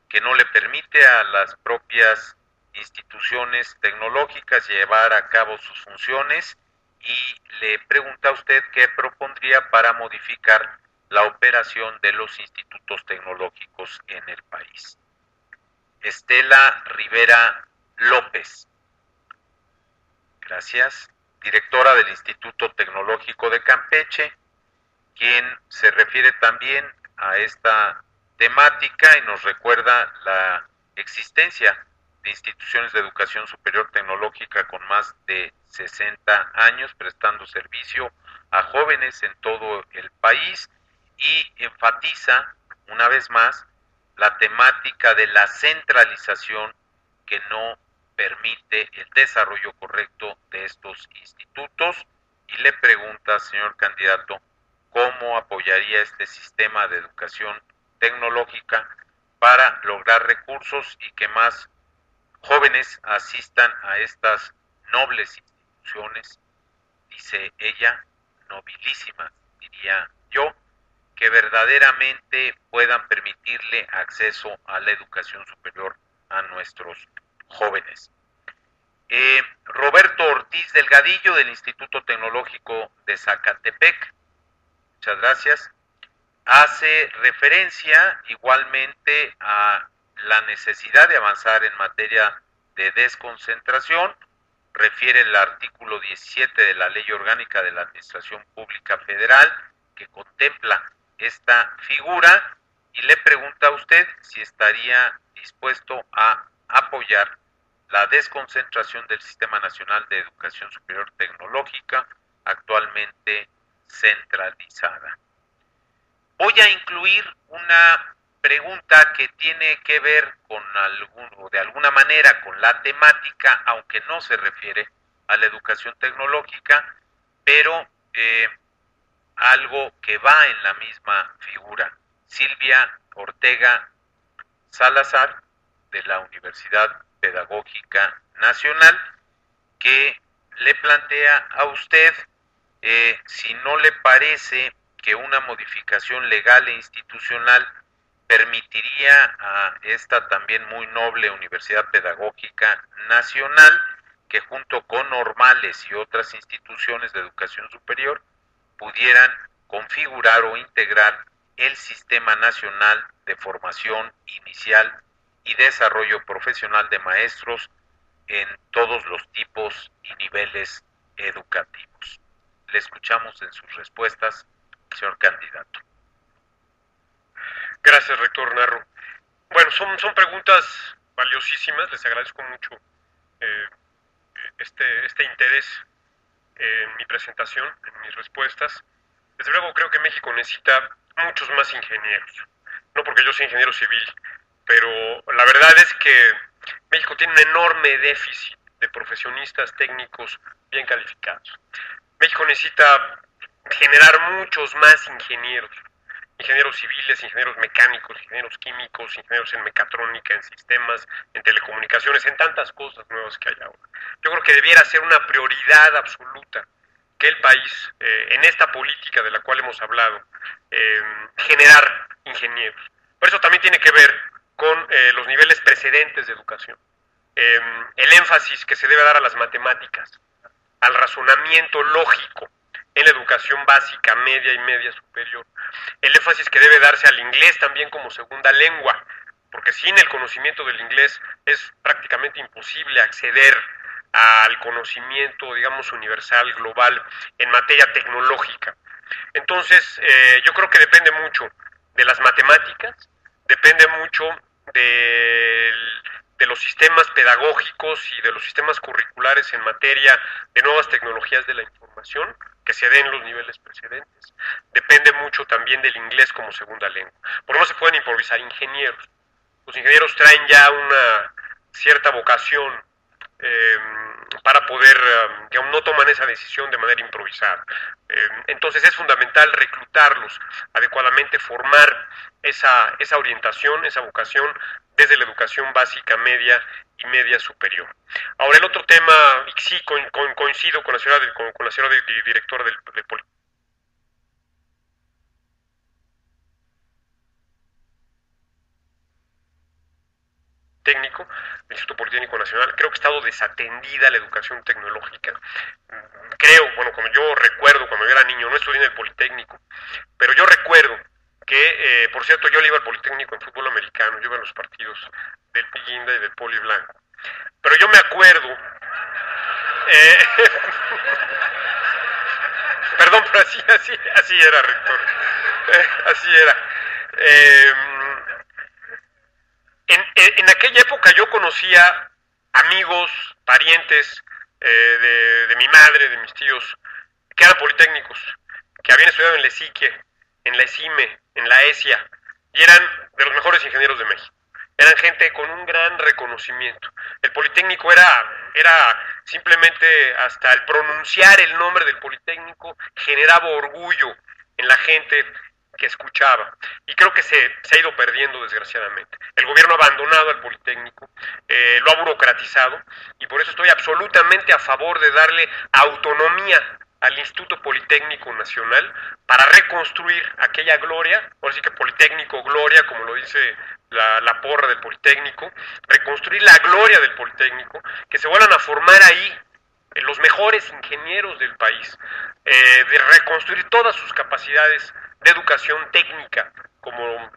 Speaker 1: que no le permite a las propias instituciones tecnológicas llevar a cabo sus funciones, y le pregunta a usted qué propondría para modificar la operación de los institutos tecnológicos en el país. Estela Rivera López. Gracias. Directora del Instituto Tecnológico de Campeche, quien se refiere también a esta temática y nos recuerda la existencia de instituciones de educación superior tecnológica con más de 60 años prestando servicio a jóvenes en todo el país y enfatiza una vez más la temática de la centralización que no permite el desarrollo correcto de estos institutos y le pregunta, señor candidato, cómo apoyaría este sistema de educación tecnológica para lograr recursos y que más jóvenes asistan a estas nobles instituciones, dice ella, nobilísimas, diría yo, que verdaderamente puedan permitirle acceso a la educación superior a nuestros jóvenes. Roberto Ortiz Delgadillo del Instituto Tecnológico de Zacatepec, muchas gracias, hace referencia igualmente a la necesidad de avanzar en materia de desconcentración, refiere el artículo 17 de la Ley Orgánica de la Administración Pública Federal que contempla esta figura y le pregunta a usted si estaría dispuesto a apoyar la desconcentración del Sistema Nacional de Educación Superior Tecnológica, actualmente centralizada. Voy a incluir una pregunta que tiene que ver con de alguna manera con la temática, aunque no se refiere a la educación tecnológica, pero algo que va en la misma figura. Silvia Ortega Salazar, de la Universidad Pedagógica Nacional, que le plantea a usted si no le parece que una modificación legal e institucional permitiría a esta también muy noble Universidad Pedagógica Nacional que junto con normales y otras instituciones de educación superior pudieran configurar o integrar el Sistema Nacional de Formación Inicial y Desarrollo Profesional de Maestros en todos los tipos y niveles educativos. Le escuchamos en sus respuestas, señor candidato.
Speaker 3: Gracias, rector Narro. Bueno, son preguntas valiosísimas, les agradezco mucho este interés en mi presentación, en mis respuestas. Desde luego creo que México necesita muchos más ingenieros, no porque yo sea ingeniero civil, pero la verdad es que México tiene un enorme déficit de profesionistas técnicos bien calificados. México necesita generar muchos más ingenieros civiles, ingenieros mecánicos, ingenieros químicos, ingenieros en mecatrónica, en sistemas, en telecomunicaciones, en tantas cosas nuevas que hay ahora. Yo creo que debiera ser una prioridad absoluta que el país, en esta política de la cual hemos hablado, generar ingenieros. Por eso también tiene que ver con los niveles precedentes de educación. El énfasis que se debe dar a las matemáticas, al razonamiento lógico en la educación básica, media y media superior. El énfasis que debe darse al inglés también como segunda lengua, porque sin el conocimiento del inglés es prácticamente imposible acceder al conocimiento, digamos, universal, global, en materia tecnológica. Entonces, yo creo que depende mucho de las matemáticas, depende mucho de los sistemas pedagógicos y de los sistemas curriculares en materia de nuevas tecnologías de la información que se den en los niveles precedentes. Depende mucho también del inglés como segunda lengua. Porque no se pueden improvisar ingenieros. Los ingenieros traen ya una cierta vocación para poder, digamos, no toman esa decisión de manera improvisada. Entonces es fundamental reclutarlos adecuadamente, formar esa orientación, esa vocación desde la educación básica, media y media superior. Ahora el otro tema, y sí coincido con la señora directora del técnico, el Instituto Politécnico Nacional, creo que ha estado desatendida la educación tecnológica. creo, bueno, como yo recuerdo cuando yo era niño, no estudié en el Politécnico, pero yo recuerdo que, por cierto, yo le iba al Politécnico en fútbol americano, yo iba a los partidos del Piguinda y del Poli Blanco, pero yo me acuerdo, eh, perdón, pero así era, rector, así era. En aquella época yo conocía amigos, parientes de mi madre, de mis tíos, que eran politécnicos, que habían estudiado en la ESIQUE, en la ESIME, en la ESIA, y eran de los mejores ingenieros de México. Eran gente con un gran reconocimiento. El Politécnico era simplemente, hasta el pronunciar el nombre del Politécnico generaba orgullo en la gente que escuchaba, y creo que se ha ido perdiendo desgraciadamente. El gobierno ha abandonado al Politécnico, lo ha burocratizado, y por eso estoy absolutamente a favor de darle autonomía al Instituto Politécnico Nacional para reconstruir aquella gloria, ahora sí que Politécnico Gloria, como lo dice la porra del Politécnico, reconstruir la gloria del Politécnico, que se vuelvan a formar ahí los mejores ingenieros del país, de reconstruir todas sus capacidades de educación técnica, como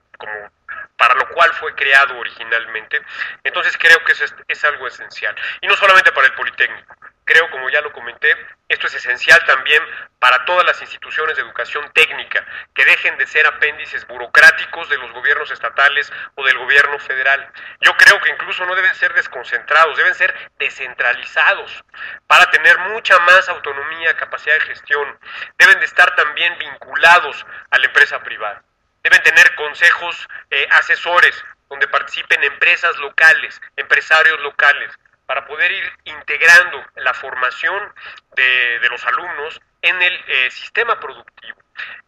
Speaker 3: para lo cual fue creado originalmente. Entonces creo que eso es algo esencial, y no solamente para el Politécnico. Creo, como ya lo comenté, esto es esencial también para todas las instituciones de educación técnica, que dejen de ser apéndices burocráticos de los gobiernos estatales o del gobierno federal. Yo creo que incluso no deben ser desconcentrados, deben ser descentralizados para tener mucha más autonomía, capacidad de gestión. Deben de estar también vinculados a la empresa privada. Deben tener consejos asesores donde participen empresas locales, empresarios locales, para poder ir integrando la formación de los alumnos en el sistema productivo.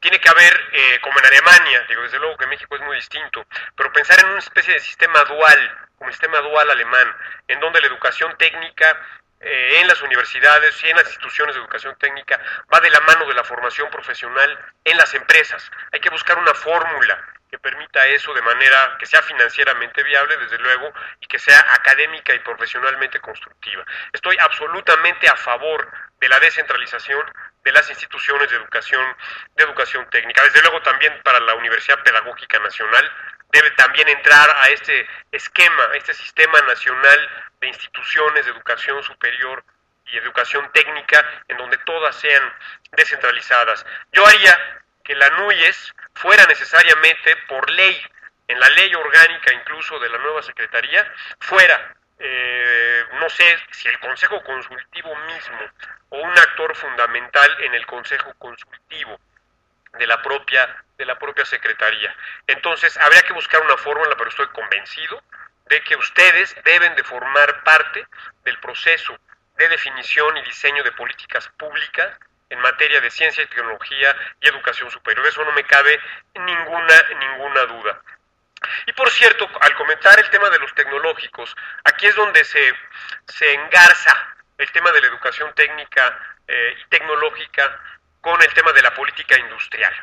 Speaker 3: Tiene que haber, como en Alemania, digo, desde luego que México es muy distinto, pero pensar en una especie de sistema dual, como el sistema dual alemán, en donde la educación técnica en las universidades y en las instituciones de educación técnica va de la mano de la formación profesional en las empresas. Hay que buscar una fórmula que permita eso de manera que sea financieramente viable, desde luego, y que sea académica y profesionalmente constructiva. Estoy absolutamente a favor de la descentralización de las instituciones de educación técnica. Desde luego también para la Universidad Pedagógica Nacional debe también entrar a este esquema, a este sistema nacional de instituciones de educación superior y educación técnica, en donde todas sean descentralizadas. Yo haría que la NUYES fuera necesariamente por ley, en la ley orgánica incluso de la nueva Secretaría, fuera, no sé si el Consejo Consultivo mismo o un actor fundamental en el Consejo Consultivo de la propia Secretaría. Entonces habría que buscar una fórmula, pero estoy convencido de que ustedes deben de formar parte del proceso de definición y diseño de políticas públicas en materia de ciencia y tecnología y educación superior. Eso no me cabe ninguna duda. Y por cierto, al comentar el tema de los tecnológicos, aquí es donde se engarza el tema de la educación técnica y tecnológica con el tema de la política industrial.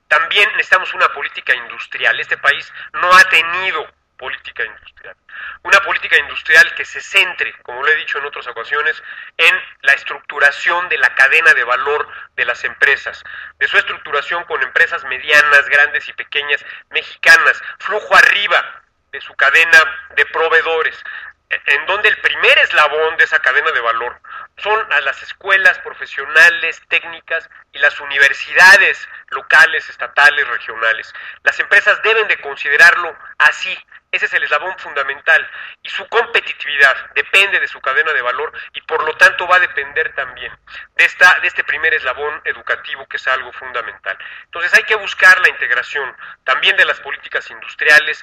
Speaker 3: También necesitamos una política industrial. Este país no ha tenido política industrial. Una política industrial que se centre, como lo he dicho en otras ocasiones, en la estructuración de la cadena de valor de las empresas, de su estructuración con empresas medianas, grandes y pequeñas, mexicanas, flujo arriba de su cadena de proveedores, en donde el primer eslabón de esa cadena de valor son a las escuelas profesionales, técnicas y las universidades locales, estatales, regionales. Las empresas deben de considerarlo así. Ese es el eslabón fundamental, y su competitividad depende de su cadena de valor, y por lo tanto va a depender también de este primer eslabón educativo, que es algo fundamental. Entonces hay que buscar la integración también de las políticas industriales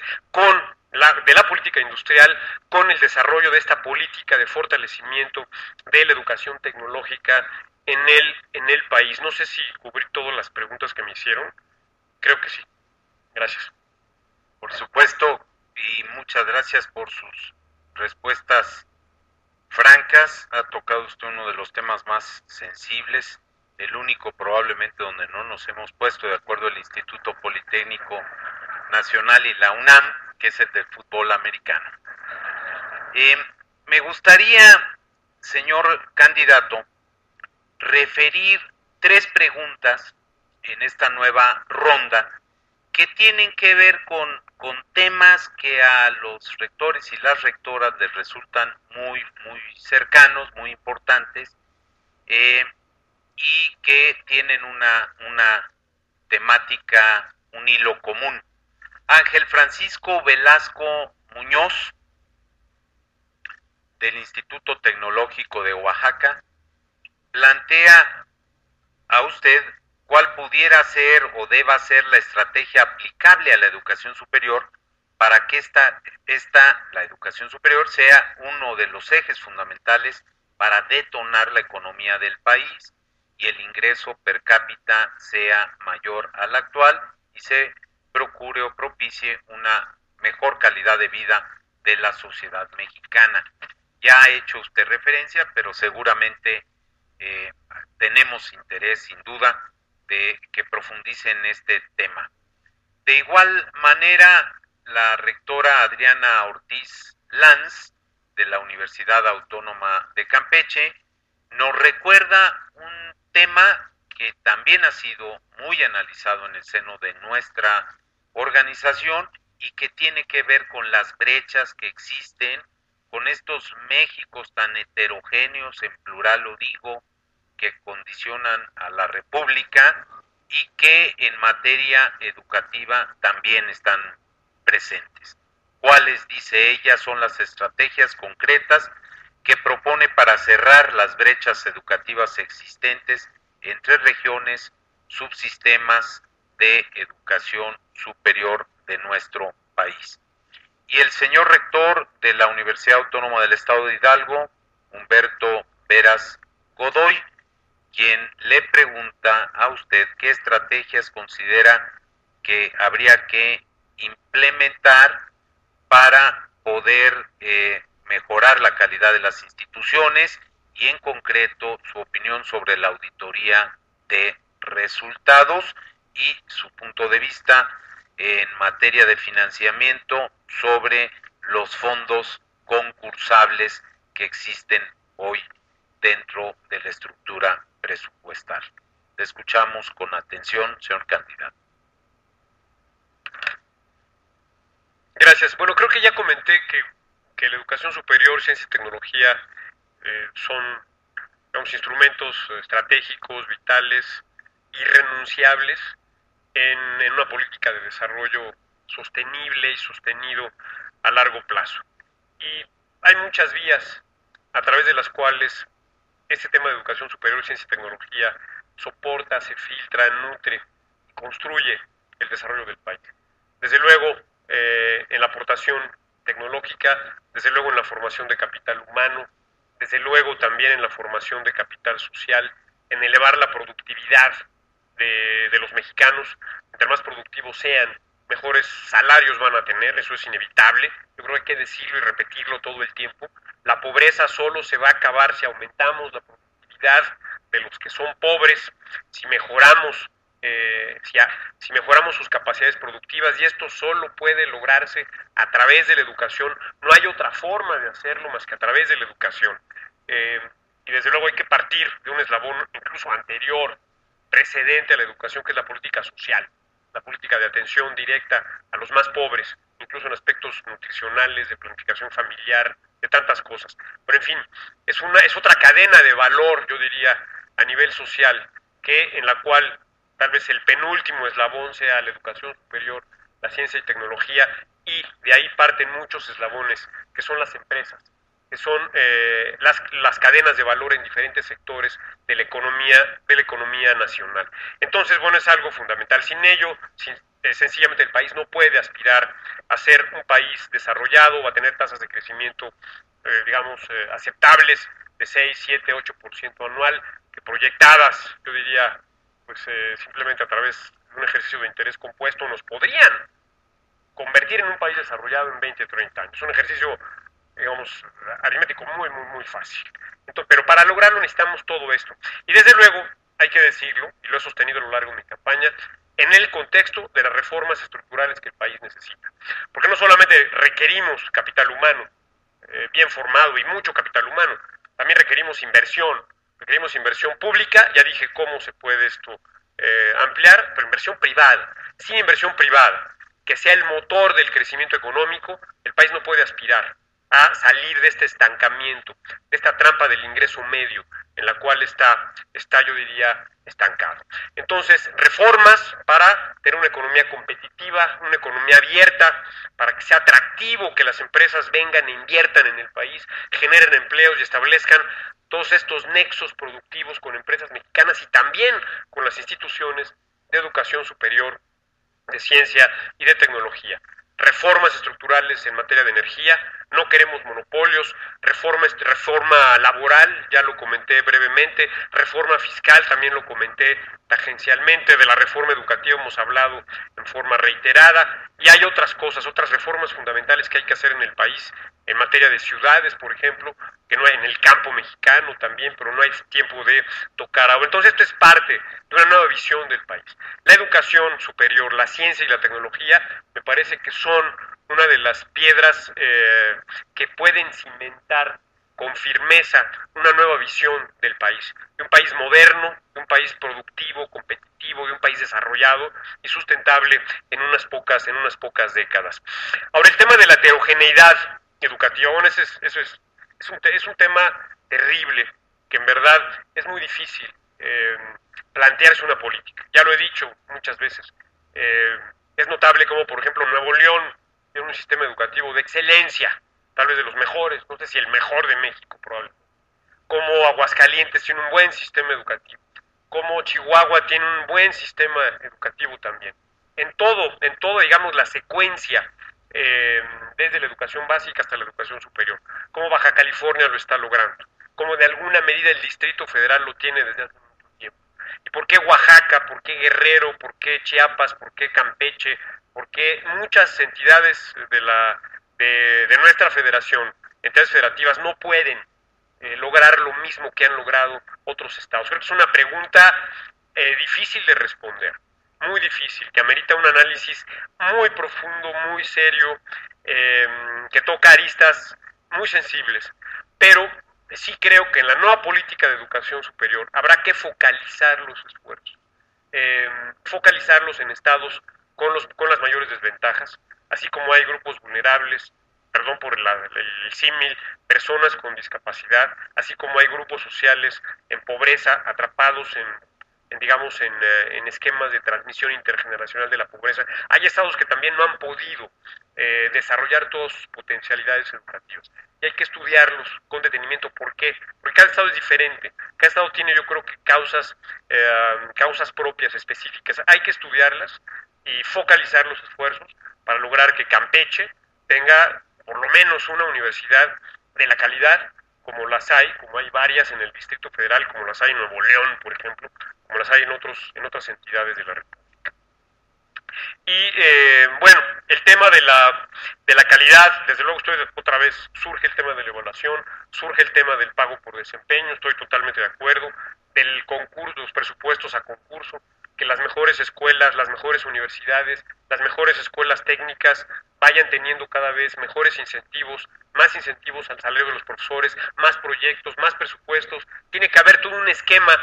Speaker 3: de la política industrial con el desarrollo de esta política de fortalecimiento de la educación tecnológica en el país. No sé si cubrí todas las preguntas que me hicieron. Creo que sí. Gracias.
Speaker 1: Por supuesto, y muchas gracias por sus respuestas francas. Ha tocado usted uno de los temas más sensibles, el único probablemente donde no nos hemos puesto de acuerdo el Instituto Politécnico Nacional y la UNAM, que es el del fútbol americano. Me gustaría, señor candidato, referir 3 preguntas en esta nueva ronda que tienen que ver con temas que a los rectores y las rectoras les resultan muy cercanos, muy importantes, y que tienen una temática, un hilo común. Ángel Francisco Velasco Muñoz, del Instituto Tecnológico de Oaxaca, plantea a usted cuál pudiera ser o deba ser la estrategia aplicable a la educación superior para que la educación superior sea uno de los ejes fundamentales para detonar la economía del país y el ingreso per cápita sea mayor al actual y se procure o propicie una mejor calidad de vida de la sociedad mexicana. Ya ha hecho usted referencia, pero seguramente tenemos interés, sin duda, de que profundice en este tema. De igual manera, la rectora Adriana Ortiz Lanz, de la Universidad Autónoma de Campeche, nos recuerda un tema que también ha sido muy analizado en el seno de nuestra organización y que tiene que ver con las brechas que existen, con estos Méxicos tan heterogéneos, en plural lo digo, que condicionan a la República y que en materia educativa también están presentes. ¿Cuáles, dice ella, son las estrategias concretas que propone para cerrar las brechas educativas existentes entre regiones, subsistemas de educación superior de nuestro país? Y el señor rector de la Universidad Autónoma del Estado de Hidalgo, Humberto Veras Godoy, quien le pregunta a usted qué estrategias considera que habría que implementar para poder mejorar la calidad de las instituciones y en concreto su opinión sobre la auditoría de resultados y su punto de vista en materia de financiamiento sobre los fondos concursables que existen hoy dentro de la estructura presupuestal. Le escuchamos con atención, señor candidato.
Speaker 3: Gracias. Bueno, creo que ya comenté que la educación superior, ciencia y tecnología son, digamos, instrumentos estratégicos, vitales, irrenunciables en una política de desarrollo sostenible y sostenido a largo plazo. Y hay muchas vías a través de las cuales este tema de educación superior, ciencia y tecnología soporta, se filtra, nutre y construye el desarrollo del país. Desde luego, en la aportación tecnológica, desde luego en la formación de capital humano, desde luego también en la formación de capital social, en elevar la productividad de los mexicanos. Entre más productivos sean, mejores salarios van a tener, eso es inevitable. Yo creo que hay que decirlo y repetirlo todo el tiempo. La pobreza solo se va a acabar si aumentamos la productividad de los que son pobres, si mejoramos si mejoramos sus capacidades productivas, y esto solo puede lograrse a través de la educación. No hay otra forma de hacerlo más que a través de la educación. Y desde luego hay que partir de un eslabón incluso anterior, precedente a la educación, que es la política social, la política de atención directa a los más pobres, incluso en aspectos nutricionales, de planificación familiar, de tantas cosas. Pero en fin, es otra cadena de valor, yo diría, a nivel social, en la cual tal vez el penúltimo eslabón sea la educación superior, la ciencia y tecnología, y de ahí parten muchos eslabones, que son las empresas, que son las cadenas de valor en diferentes sectores de la economía nacional. Entonces, bueno, es algo fundamental. Sin ello, sencillamente el país no puede aspirar a ser un país desarrollado o a tener tasas de crecimiento, aceptables, de 6, 7, 8% anual, que proyectadas, yo diría, pues simplemente a través de un ejercicio de interés compuesto nos podrían convertir en un país desarrollado en 20, 30 años. Es un ejercicio, digamos, aritmético muy fácil. Entonces, pero para lograrlo necesitamos todo esto. Y desde luego, hay que decirlo, y lo he sostenido a lo largo de mi campaña, en el contexto de las reformas estructurales que el país necesita. Porque no solamente requerimos capital humano bien formado y mucho capital humano, también requerimos inversión Requerimos inversión pública, ya dije cómo se puede esto ampliar, pero inversión privada. Sin inversión privada, que sea el motor del crecimiento económico, el país no puede aspirar a salir de este estancamiento, de esta trampa del ingreso medio en la cual está yo diría, estancado. Entonces, reformas para tener una economía competitiva, una economía abierta, para que sea atractivo que las empresas vengan e inviertan en el país, generen empleos y establezcan todos estos nexos productivos con empresas mexicanas y también con las instituciones de educación superior, de ciencia y de tecnología. Reformas estructurales en materia de energía, no queremos monopolios, reforma laboral, ya lo comenté brevemente, reforma fiscal, también lo comenté tangencialmente, de la reforma educativa hemos hablado en forma reiterada, y hay otras cosas, otras reformas fundamentales que hay que hacer en el país, en materia de ciudades, por ejemplo, que no hay en el campo mexicano también, pero no hay tiempo de tocar ahora. Entonces esto es parte de una nueva visión del país. La educación superior, la ciencia y la tecnología me parece que son una de las piedras que pueden cimentar con firmeza una nueva visión del país, de un país moderno, de un país productivo, competitivo, de un país desarrollado y sustentable en unas pocas décadas. Ahora, el tema de la heterogeneidad educativa, bueno, es un tema terrible, que en verdad es muy difícil plantearse una política. Ya lo he dicho muchas veces. Es notable como, por ejemplo, Nuevo León tiene un sistema educativo de excelencia, tal vez de los mejores, no sé si el mejor de México probablemente. Como Aguascalientes tiene un buen sistema educativo. Como Chihuahua tiene un buen sistema educativo también. En todo, digamos, la secuencia, desde la educación básica hasta la educación superior. Como Baja California lo está logrando. Como de alguna medida el Distrito Federal lo tiene desde hace mucho tiempo. ¿Y por qué Oaxaca? ¿Por qué Guerrero? ¿Por qué Chiapas? ¿Por qué Campeche? ¿Por qué muchas entidades de nuestra federación, entidades federativas, no pueden lograr lo mismo que han logrado otros estados? Creo que es una pregunta difícil de responder, muy difícil, que amerita un análisis muy profundo, muy serio, que toca aristas muy sensibles, pero sí creo que en la nueva política de educación superior habrá que focalizar los esfuerzos, focalizarlos en estados con las mayores desventajas, así como hay grupos vulnerables, perdón por el símil, personas con discapacidad, así como hay grupos sociales en pobreza, atrapados en esquemas de transmisión intergeneracional de la pobreza. Hay estados que también no han podido desarrollar todas sus potencialidades educativas. Y hay que estudiarlos con detenimiento. ¿Por qué? Porque cada estado es diferente. Cada estado tiene, yo creo que, causas propias, específicas. Hay que estudiarlas y focalizar los esfuerzos para lograr que Campeche tenga por lo menos una universidad de la calidad como las hay, como hay varias en el Distrito Federal, como las hay en Nuevo León, por ejemplo, como las hay en otras entidades de la República. Y bueno, el tema de la calidad, desde luego otra vez surge el tema de la evaluación, surge el tema del pago por desempeño, estoy totalmente de acuerdo, del concurso, los presupuestos a concurso, que las mejores escuelas, las mejores universidades, las mejores escuelas técnicas vayan teniendo cada vez mejores incentivos, más incentivos al salario de los profesores, más proyectos, más presupuestos. Tiene que haber todo un esquema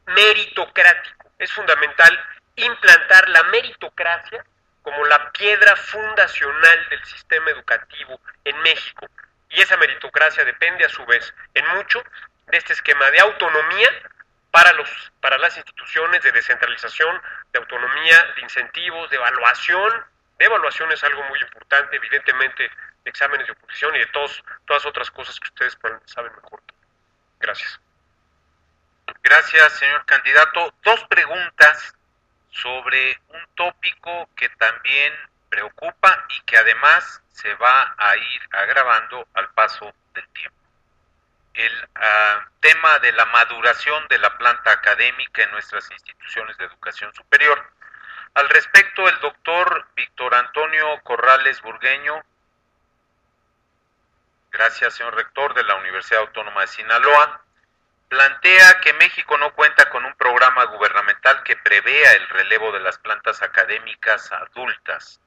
Speaker 3: meritocrático. Es fundamental implantar la meritocracia como la piedra fundacional del sistema educativo en México. Y esa meritocracia depende a su vez en mucho de este esquema de autonomía para las instituciones, de descentralización, de autonomía, de incentivos, de evaluación. De evaluación es algo muy importante, evidentemente, de exámenes de oposición y de todas otras cosas que ustedes saben mejor. Gracias.
Speaker 1: Gracias, señor candidato. Dos preguntas sobre un tópico que también preocupa y que además se va a ir agravando al paso del tiempo. El tema de la maduración de la planta académica en nuestras instituciones de educación superior. Al respecto, el doctor Víctor Antonio Corrales Burgueño, gracias señor rector de la Universidad Autónoma de Sinaloa, plantea que México no cuenta con un programa gubernamental que prevea el relevo de las plantas académicas adultas.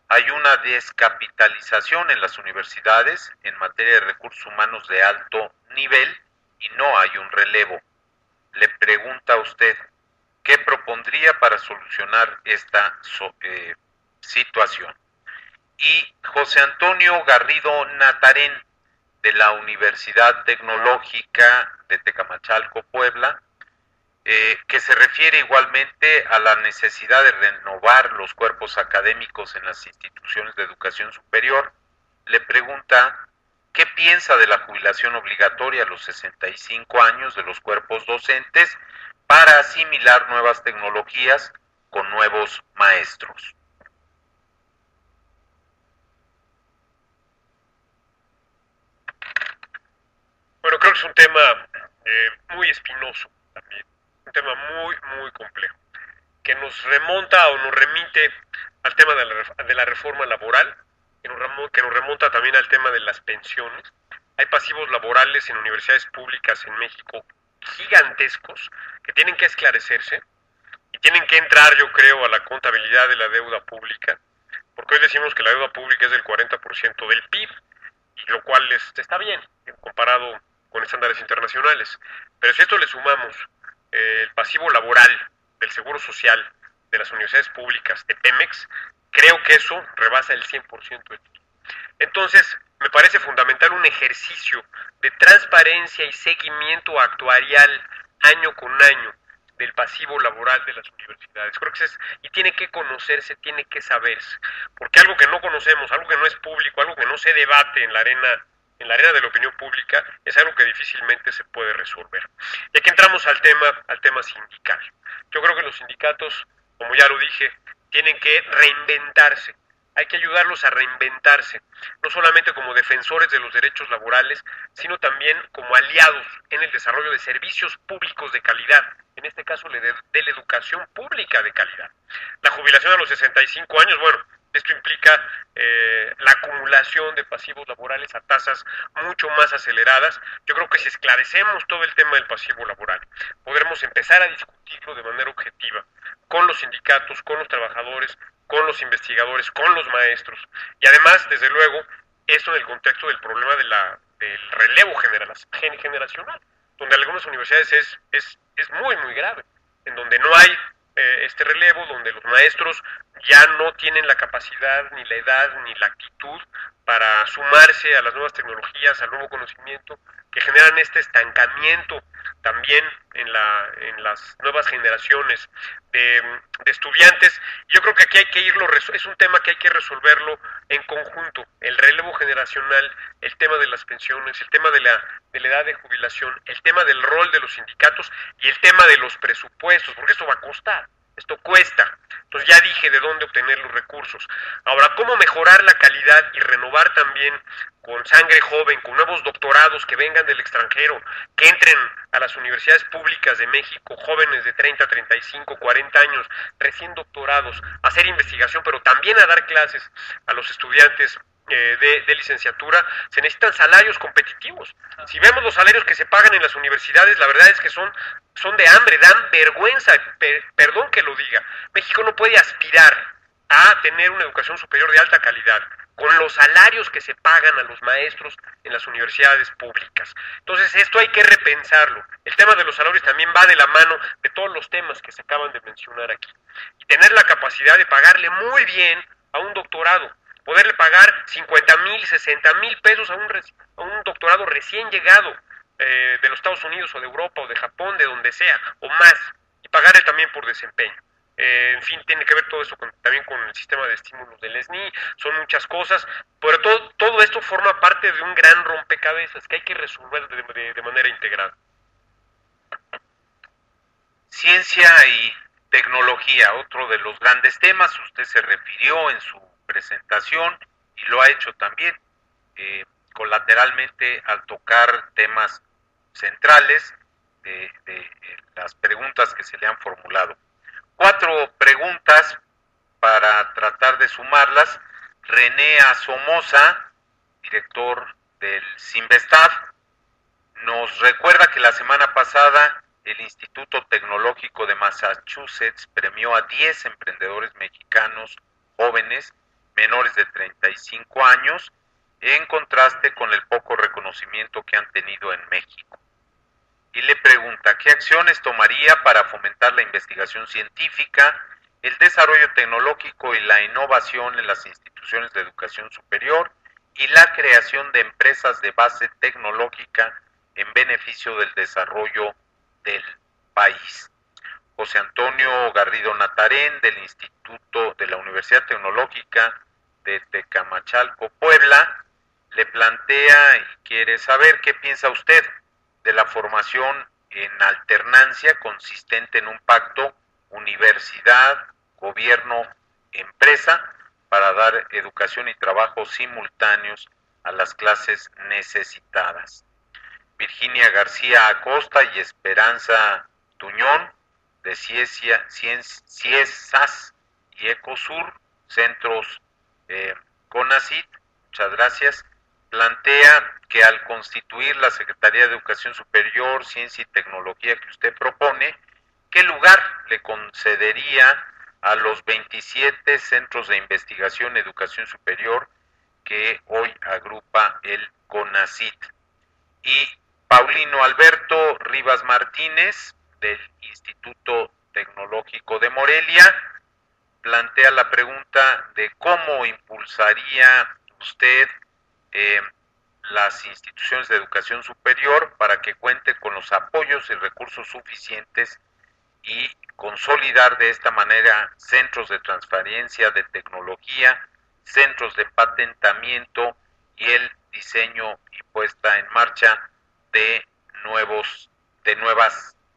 Speaker 1: Hay una descapitalización en las universidades en materia de recursos humanos de alto nivel y no hay un relevo. le pregunta a usted, ¿qué propondría para solucionar esta situación? Y José Antonio Garrido Natarén, de la Universidad Tecnológica de Tecamachalco, Puebla, que se refiere igualmente a la necesidad de renovar los cuerpos académicos en las instituciones de educación superior, le pregunta qué piensa de la jubilación obligatoria a los 65 años de los cuerpos docentes para asimilar nuevas tecnologías con nuevos maestros.
Speaker 3: Bueno, creo que es un tema muy espinoso también, un tema muy complejo, que nos remonta o nos remite al tema de la reforma laboral, que nos remonta también al tema de las pensiones. Hay pasivos laborales en universidades públicas en México gigantescos que tienen que esclarecerse y tienen que entrar, yo creo, a la contabilidad de la deuda pública, porque hoy decimos que la deuda pública es del 40% del PIB, y lo cual está bien comparado con estándares internacionales. Pero si a esto le sumamos el pasivo laboral del Seguro Social de las universidades públicas de Pemex, creo que eso rebasa el 100% del PIB. Entonces, me parece fundamental un ejercicio de transparencia y seguimiento actuarial año con año del pasivo laboral de las universidades. Creo que y tiene que conocerse, tiene que saberse, porque algo que no conocemos, algo que no es público, algo que no se debate en la arena de la opinión pública, es algo que difícilmente se puede resolver. Y aquí entramos al tema sindical. Yo creo que los sindicatos, como ya lo dije, tienen que reinventarse. Hay que ayudarlos a reinventarse, no solamente como defensores de los derechos laborales, sino también como aliados en el desarrollo de servicios públicos de calidad, en este caso de la educación pública de calidad. La jubilación a los 65 años, bueno, esto implica la acumulación de pasivos laborales a tasas mucho más aceleradas. Yo creo que si esclarecemos todo el tema del pasivo laboral, podremos empezar a discutirlo de manera objetiva con los sindicatos, con los trabajadores, con los investigadores, con los maestros. Y además, desde luego, esto en el contexto del problema del relevo generacional, donde algunas universidades es muy grave, en donde no hay este relevo, donde los maestros ya no tienen la capacidad, ni la edad, ni la actitud para sumarse a las nuevas tecnologías, al nuevo conocimiento, que generan este estancamiento también en las nuevas generaciones de estudiantes. Yo creo que aquí hay que es un tema que hay que resolverlo en conjunto, el relevo generacional, el tema de las pensiones, el tema de la edad de jubilación, el tema del rol de los sindicatos y el tema de los presupuestos, porque esto va a costar. Esto cuesta. Entonces ya dije de dónde obtener los recursos. Ahora, ¿cómo mejorar la calidad y renovar también con sangre joven, con nuevos doctorados que vengan del extranjero, que entren a las universidades públicas de México, jóvenes de 30, 35, 40 años, recién doctorados, a hacer investigación, pero también a dar clases a los estudiantes de licenciatura? Se necesitan salarios competitivos. Si vemos los salarios que se pagan en las universidades, la verdad es que son de hambre, dan vergüenza, perdón que lo diga. México no puede aspirar a tener una educación superior de alta calidad con los salarios que se pagan a los maestros en las universidades públicas. Entonces esto hay que repensarlo. El tema de los salarios también va de la mano de todos los temas que se acaban de mencionar aquí. Y tener la capacidad de pagarle muy bien a un doctorado, poderle pagar 50,000, 60,000 pesos a un doctorado recién llegado de los Estados Unidos o de Europa o de Japón, de donde sea, o más, y pagarle también por desempeño. En fin, tiene que ver todo eso también con el sistema de estímulos del SNI, son muchas cosas, pero todo esto forma parte de un gran rompecabezas que hay que resolver de manera integrada.
Speaker 1: Ciencia y tecnología, otro de los grandes temas, usted se refirió en su presentación y lo ha hecho también colateralmente al tocar temas centrales de las preguntas que se le han formulado. 4 preguntas para tratar de sumarlas. René Asomosa, director del Sinvestav, nos recuerda que la semana pasada el Instituto Tecnológico de Massachusetts premió a 10 emprendedores mexicanos jóvenes menores de 35 años, en contraste con el poco reconocimiento que han tenido en México. y le pregunta qué acciones tomaría para fomentar la investigación científica, el desarrollo tecnológico y la innovación en las instituciones de educación superior y la creación de empresas de base tecnológica en beneficio del desarrollo del país. José Antonio Garrido Natarén, del Instituto de la Universidad Tecnológica de Tecamachalco, Puebla, le plantea y quiere saber qué piensa usted de la formación en alternancia consistente en un pacto universidad, gobierno, empresa para dar educación y trabajo simultáneos a las clases necesitadas. Virginia García Acosta y Esperanza Tuñón, de CIESAS y Ecosur, centros CONACYT, muchas gracias, plantea que al constituir la Secretaría de Educación Superior, Ciencia y Tecnología que usted propone, ¿qué lugar le concedería a los 27 centros de investigación y educación superior que hoy agrupa el CONACYT? Y Paulino Alberto Rivas Martínez, del Instituto Tecnológico de Morelia, plantea la pregunta de cómo impulsaría usted las instituciones de educación superior para que cuente con los apoyos y recursos suficientes y consolidar de esta manera centros de transferencia de tecnología, centros de patentamiento y el diseño y puesta en marcha de nuevas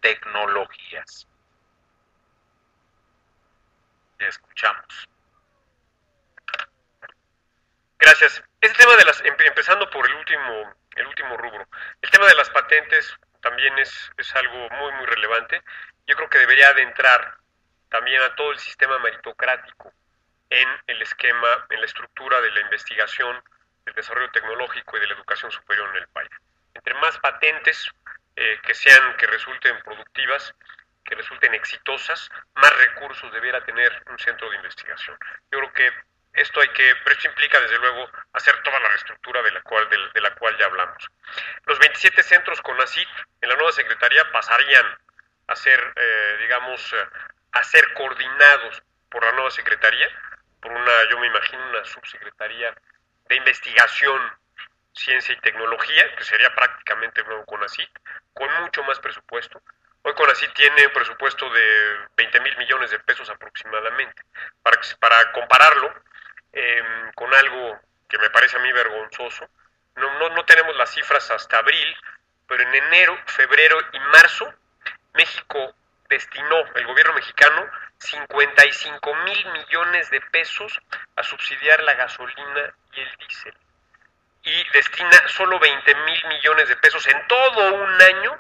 Speaker 1: tecnologías. Le escuchamos.
Speaker 3: Gracias. Este tema de empezando por el último rubro, el tema de las patentes también es algo muy, muy relevante. Yo creo que debería adentrar también a todo el sistema meritocrático en el esquema, en la estructura de la investigación, del desarrollo tecnológico y de la educación superior en el país. Entre más patentes que resulten productivas, que resulten exitosas, más recursos debiera tener un centro de investigación. Yo creo que pero esto implica desde luego hacer toda la reestructura de la cual ya hablamos. Los 27 centros CONACYT en la nueva secretaría pasarían a ser, a ser coordinados por la nueva secretaría, yo me imagino una subsecretaría de investigación, ciencia y tecnología, que sería prácticamente el nuevo CONACYT, con mucho más presupuesto. Hoy CONACYT tiene un presupuesto de 20,000 millones de pesos aproximadamente. Para compararlo con algo que me parece a mí vergonzoso, no tenemos las cifras hasta abril, pero en enero, febrero y marzo, el gobierno mexicano, 55,000 millones de pesos a subsidiar la gasolina y el diésel. Y destina solo 20,000 millones de pesos en todo un año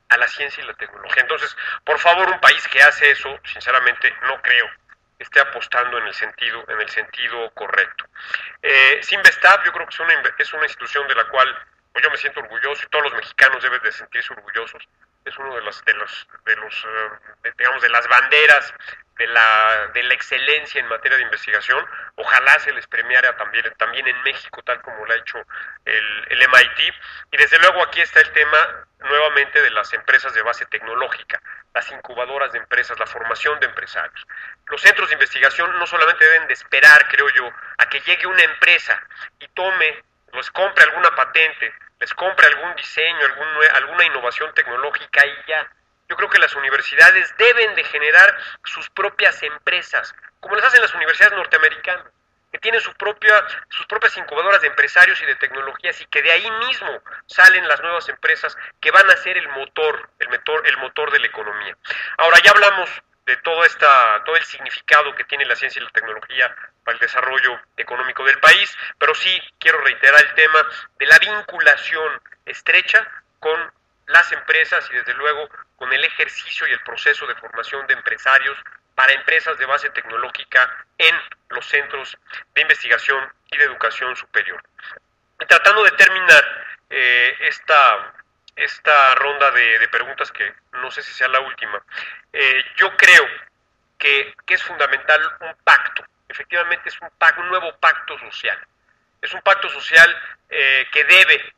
Speaker 3: a la ciencia y la tecnología. Entonces, por favor, un país que hace eso, sinceramente, no creo esté apostando en el sentido correcto. Sinvestab, yo creo que es una institución de la cual pues, yo me siento orgulloso y todos los mexicanos deben de sentirse orgullosos. Es uno de las banderas de la excelencia en materia de investigación. Ojalá se les premiara también en México, tal como lo ha hecho el MIT. Y desde luego aquí está el tema nuevamente de las empresas de base tecnológica, las incubadoras de empresas, la formación de empresarios. Los centros de investigación no solamente deben de esperar, creo yo, a que llegue una empresa y les compre alguna patente, les compre algún diseño, alguna innovación tecnológica y ya. Yo creo que las universidades deben de generar sus propias empresas, como las hacen las universidades norteamericanas, que tienen sus propias incubadoras de empresarios y de tecnologías y que de ahí mismo salen las nuevas empresas que van a ser el motor de la economía. Ahora ya hablamos de todo el significado que tiene la ciencia y la tecnología para el desarrollo económico del país, pero sí quiero reiterar el tema de la vinculación estrecha con las empresas y desde luego con el ejercicio y el proceso de formación de empresarios para empresas de base tecnológica en los centros de investigación y de educación superior. Y tratando de terminar esta ronda de preguntas, que no sé si sea la última, yo creo que es fundamental un pacto. Efectivamente es un nuevo pacto social. Es un pacto social que debe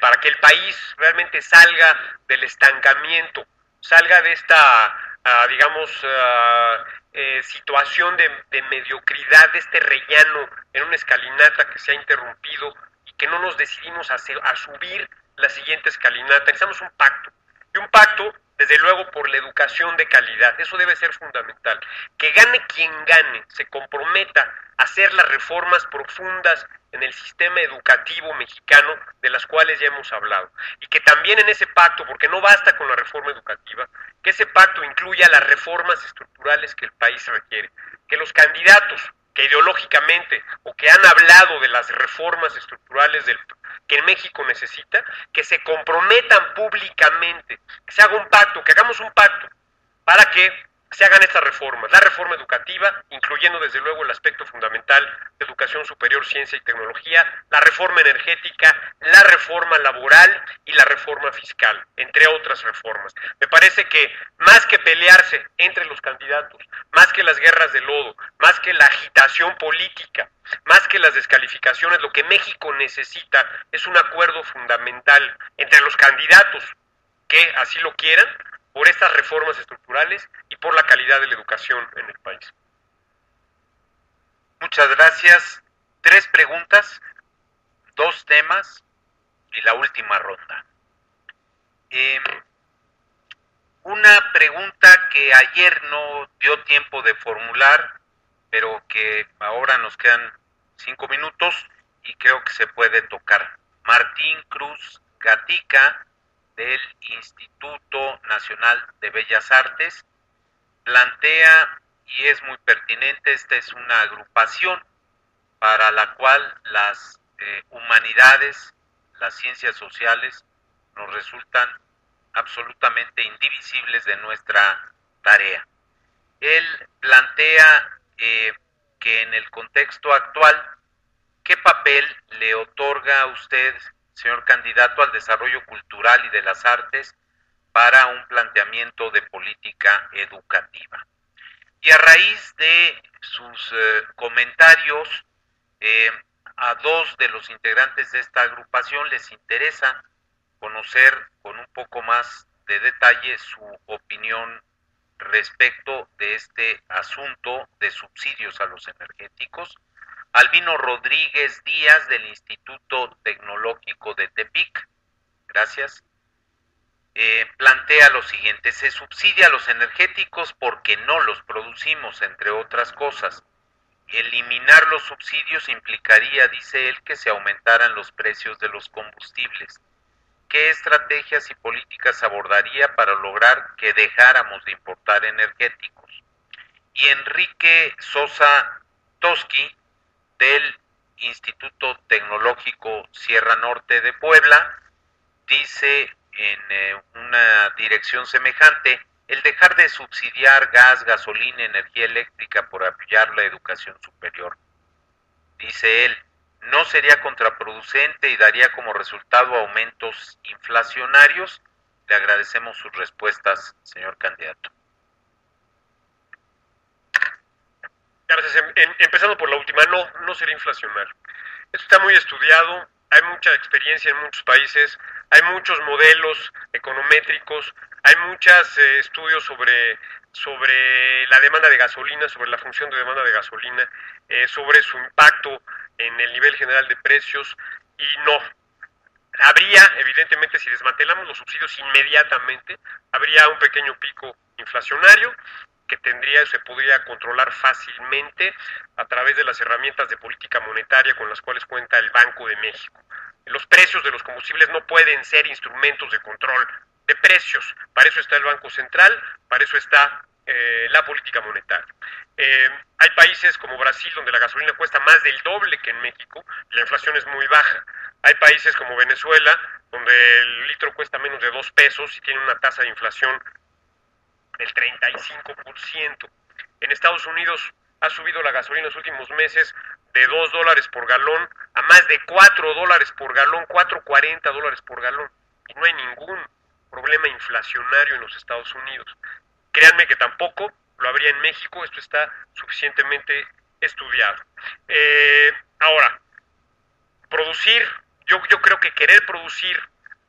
Speaker 3: para que el país realmente salga del estancamiento, salga de esta, situación de mediocridad, de este rellano en una escalinata que se ha interrumpido y que no nos decidimos a subir la siguiente escalinata. Necesitamos un pacto, y un pacto, desde luego, por la educación de calidad. Eso debe ser fundamental. Que gane quien gane, se comprometa a hacer las reformas profundas en el sistema educativo mexicano, de las cuales ya hemos hablado. Y que también en ese pacto, porque no basta con la reforma educativa, que ese pacto incluya las reformas estructurales que el país requiere. Que los candidatos que ideológicamente o que han hablado de las reformas estructurales que México necesita, que se comprometan públicamente, que se haga un pacto, que hagamos un pacto para que se hagan estas reformas, la reforma educativa, incluyendo desde luego el aspecto fundamental de educación superior, ciencia y tecnología, la reforma energética, la reforma laboral y la reforma fiscal, entre otras reformas. Me parece que más que pelearse entre los candidatos, más que las guerras de lodo, más que la agitación política, más que las descalificaciones, lo que México necesita es un acuerdo fundamental entre los candidatos que así lo quieran, por estas reformas estructurales y por la calidad de la educación en el país.
Speaker 1: Muchas gracias. 3 preguntas, 2 temas y la última ronda. Una pregunta que ayer no dio tiempo de formular, pero que ahora nos quedan 5 minutos y creo que se puede tocar. Martín Cruz Gatica, del Instituto Nacional de Bellas Artes, plantea, y es muy pertinente, esta es una agrupación para la cual las humanidades, las ciencias sociales, nos resultan absolutamente indivisibles de nuestra tarea. Él plantea que en el contexto actual, ¿qué papel le otorga a usted, señor candidato, al desarrollo cultural y de las artes para un planteamiento de política educativa? Y a raíz de sus comentarios, a 2 de los integrantes de esta agrupación les interesa conocer con un poco más de detalle su opinión respecto de este asunto de subsidios a los energéticos. Albino Rodríguez Díaz, del Instituto Tecnológico de Tepic, gracias, plantea lo siguiente: se subsidia a los energéticos porque no los producimos, entre otras cosas. Eliminar los subsidios implicaría, dice él, que se aumentaran los precios de los combustibles. ¿Qué estrategias y políticas abordaría para lograr que dejáramos de importar energéticos? Y Enrique Sosa Toski, del Instituto Tecnológico Sierra Norte de Puebla, dice en una dirección semejante: el dejar de subsidiar gas, gasolina, energía eléctrica por apoyar la educación superior. Dice él, no sería contraproducente y daría como resultado aumentos inflacionarios. Le agradecemos sus respuestas, señor candidato.
Speaker 3: Gracias. Empezando por la última, no será inflacionario. Esto está muy estudiado, hay mucha experiencia en muchos países, hay muchos modelos econométricos, hay muchos estudios sobre la demanda de gasolina, sobre la función de demanda de gasolina, sobre su impacto en el nivel general de precios, y no. Habría, evidentemente, si desmantelamos los subsidios inmediatamente, habría un pequeño pico inflacionario que se podría controlar fácilmente a través de las herramientas de política monetaria con las cuales cuenta el Banco de México. Los precios de los combustibles no pueden ser instrumentos de control de precios. Para eso está el Banco Central, para eso está la política monetaria. Hay países como Brasil, donde la gasolina cuesta más del doble que en México y la inflación es muy baja. Hay países como Venezuela, donde el litro cuesta menos de 2 pesos y tiene una tasa de inflación del 35%. En Estados Unidos ha subido la gasolina en los últimos meses de $2 por galón a más de $4 por galón, $4.40 por galón. Y no hay ningún problema inflacionario en los Estados Unidos. Créanme que tampoco lo habría en México, esto está suficientemente estudiado. Ahora, producir, Yo creo que querer producir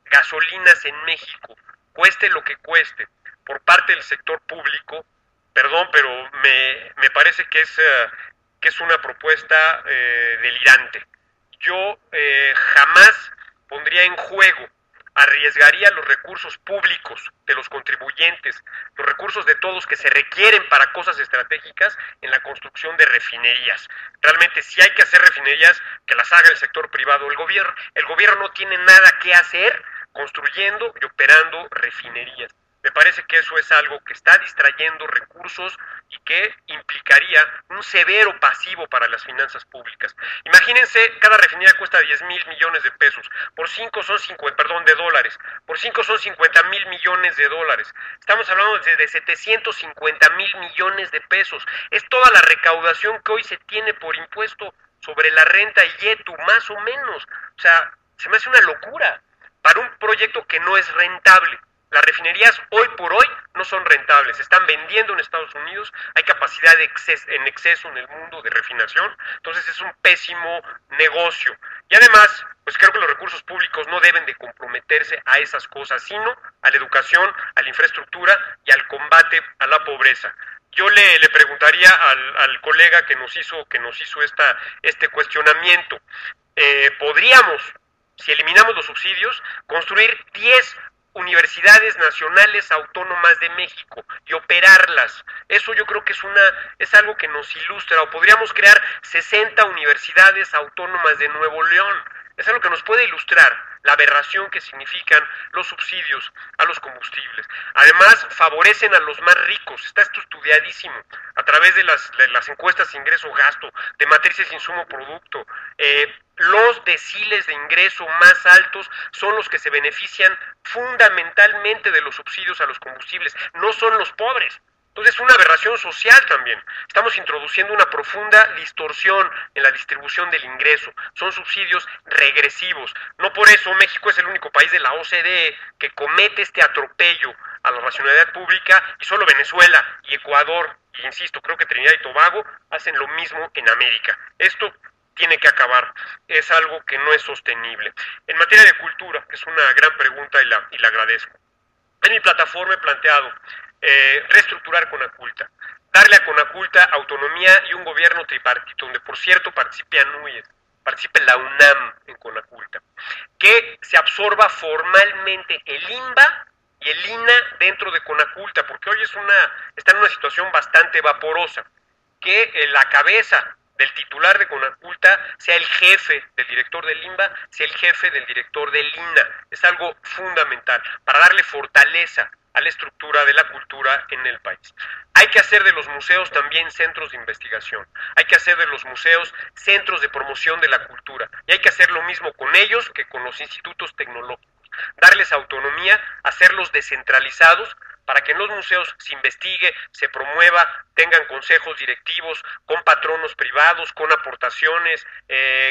Speaker 3: gasolinas en México, cueste lo que cueste, por parte del sector público, perdón, pero me parece que es una propuesta delirante. Yo jamás pondría en juego, arriesgaría los recursos públicos de los contribuyentes, los recursos de todos que se requieren para cosas estratégicas en la construcción de refinerías. Realmente, si hay que hacer refinerías, que las haga el sector privado. El gobierno no tiene nada que hacer construyendo y operando refinerías. Me parece que eso es algo que está distrayendo recursos y que implicaría un severo pasivo para las finanzas públicas. Imagínense, cada refinería cuesta 10,000 millones de pesos, por 5 son 50, perdón, de dólares, por 5 son 50,000 millones de dólares. Estamos hablando de 750,000 millones de pesos. Es toda la recaudación que hoy se tiene por impuesto sobre la renta y IETU, más o menos. O sea, se me hace una locura para un proyecto que no es rentable. Las refinerías hoy por hoy no son rentables, se están vendiendo en Estados Unidos, hay capacidad en exceso en el mundo de refinación, entonces es un pésimo negocio. Y además, pues creo que los recursos públicos no deben de comprometerse a esas cosas, sino a la educación, a la infraestructura y al combate a la pobreza. Yo le preguntaría al colega que nos hizo este cuestionamiento, ¿podríamos, si eliminamos los subsidios, construir 10 universidades nacionales autónomas de México y operarlas? Eso yo creo que es algo que nos ilustra. O podríamos crear 60 universidades autónomas de Nuevo León. Es algo que nos puede ilustrar la aberración que significan los subsidios a los combustibles. Además, favorecen a los más ricos. Está esto estudiadísimo a través de las encuestas ingreso-gasto, de matrices insumo-producto. Los deciles de ingreso más altos son los que se benefician fundamentalmente de los subsidios a los combustibles, no son los pobres. Entonces es una aberración social también. Estamos introduciendo una profunda distorsión en la distribución del ingreso. Son subsidios regresivos. No por eso México es el único país de la OCDE que comete este atropello a la racionalidad pública, y solo Venezuela y Ecuador, y insisto, creo que Trinidad y Tobago hacen lo mismo en América. Esto tiene que acabar, es algo que no es sostenible. En materia de cultura, que es una gran pregunta y la agradezco. En mi plataforma he planteado reestructurar Conaculta, darle a Conaculta autonomía y un gobierno tripartito, donde por cierto participe la UNAM en Conaculta, que se absorba formalmente el INBA y el INA dentro de Conaculta, porque hoy está en una situación bastante vaporosa, que la cabeza del titular de Conaculta sea el jefe del director del INBA, sea el jefe del director del INA. Es algo fundamental para darle fortaleza a la estructura de la cultura en el país. Hay que hacer de los museos también centros de investigación, hay que hacer de los museos centros de promoción de la cultura, y hay que hacer lo mismo con ellos que con los institutos tecnológicos, darles autonomía, hacerlos descentralizados, para que en los museos se investigue, se promueva, tengan consejos directivos, con patronos privados, con aportaciones,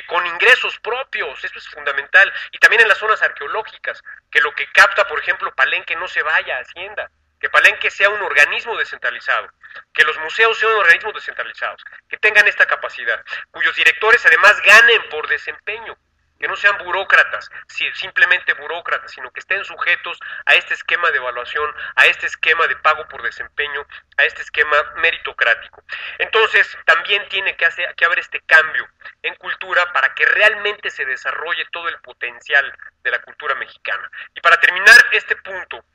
Speaker 3: con ingresos propios. Esto es fundamental. Y también en las zonas arqueológicas, que lo que capta, por ejemplo, Palenque no se vaya a Hacienda, que Palenque sea un organismo descentralizado, que los museos sean organismos descentralizados, que tengan esta capacidad, cuyos directores además ganen por desempeño, que no sean burócratas, simplemente burócratas, sino que estén sujetos a este esquema de evaluación, a este esquema de pago por desempeño, a este esquema meritocrático. Entonces, también tiene que haber este cambio en cultura para que realmente se desarrolle todo el potencial de la cultura mexicana. Y para terminar este punto,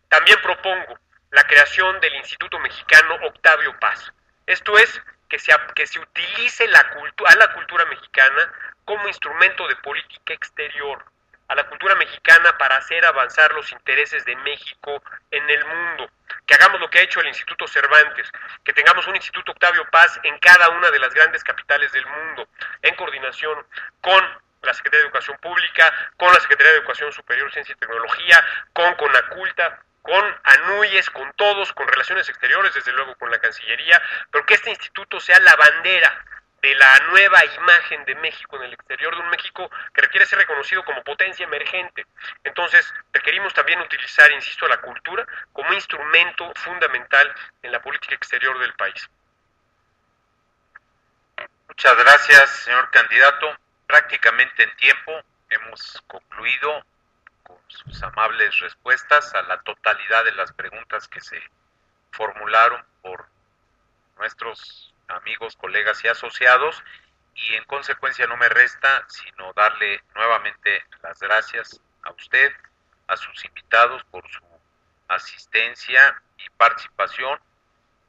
Speaker 3: también propongo la creación del Instituto Mexicano Octavio Paz. Esto es, que se utilice a la cultura mexicana como instrumento de política exterior, a la cultura mexicana para hacer avanzar los intereses de México en el mundo, que hagamos lo que ha hecho el Instituto Cervantes, que tengamos un Instituto Octavio Paz en cada una de las grandes capitales del mundo, en coordinación con la Secretaría de Educación Pública, con la Secretaría de Educación Superior, Ciencia y Tecnología, con Conaculta, con ANUYES, con todos, con Relaciones Exteriores, desde luego con la Cancillería, pero que este instituto sea la bandera de la nueva imagen de México en el exterior, de un México que requiere ser reconocido como potencia emergente. Entonces, requerimos también utilizar, insisto, la cultura como instrumento fundamental en la política exterior del país.
Speaker 1: Muchas gracias, señor candidato. Prácticamente en tiempo, hemos concluido con sus amables respuestas a la totalidad de las preguntas que se formularon por nuestros amigos, colegas y asociados, y en consecuencia no me resta sino darle nuevamente las gracias a usted, a sus invitados por su asistencia y participación.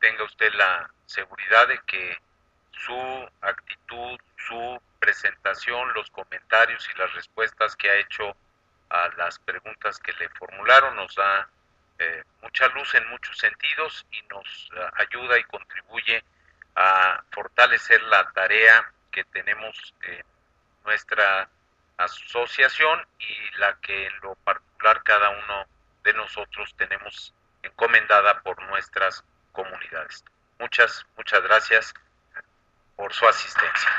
Speaker 1: Tenga usted la seguridad de que su actitud, su presentación, los comentarios y las respuestas que ha hecho a las preguntas que le formularon nos da mucha luz en muchos sentidos y nos ayuda y contribuye a fortalecer la tarea que tenemos en nuestra asociación y la que en lo particular cada uno de nosotros tenemos encomendada por nuestras comunidades. Muchas gracias por su asistencia.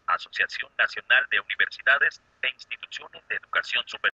Speaker 4: Asociación Nacional de Universidades e Instituciones de Educación Superior.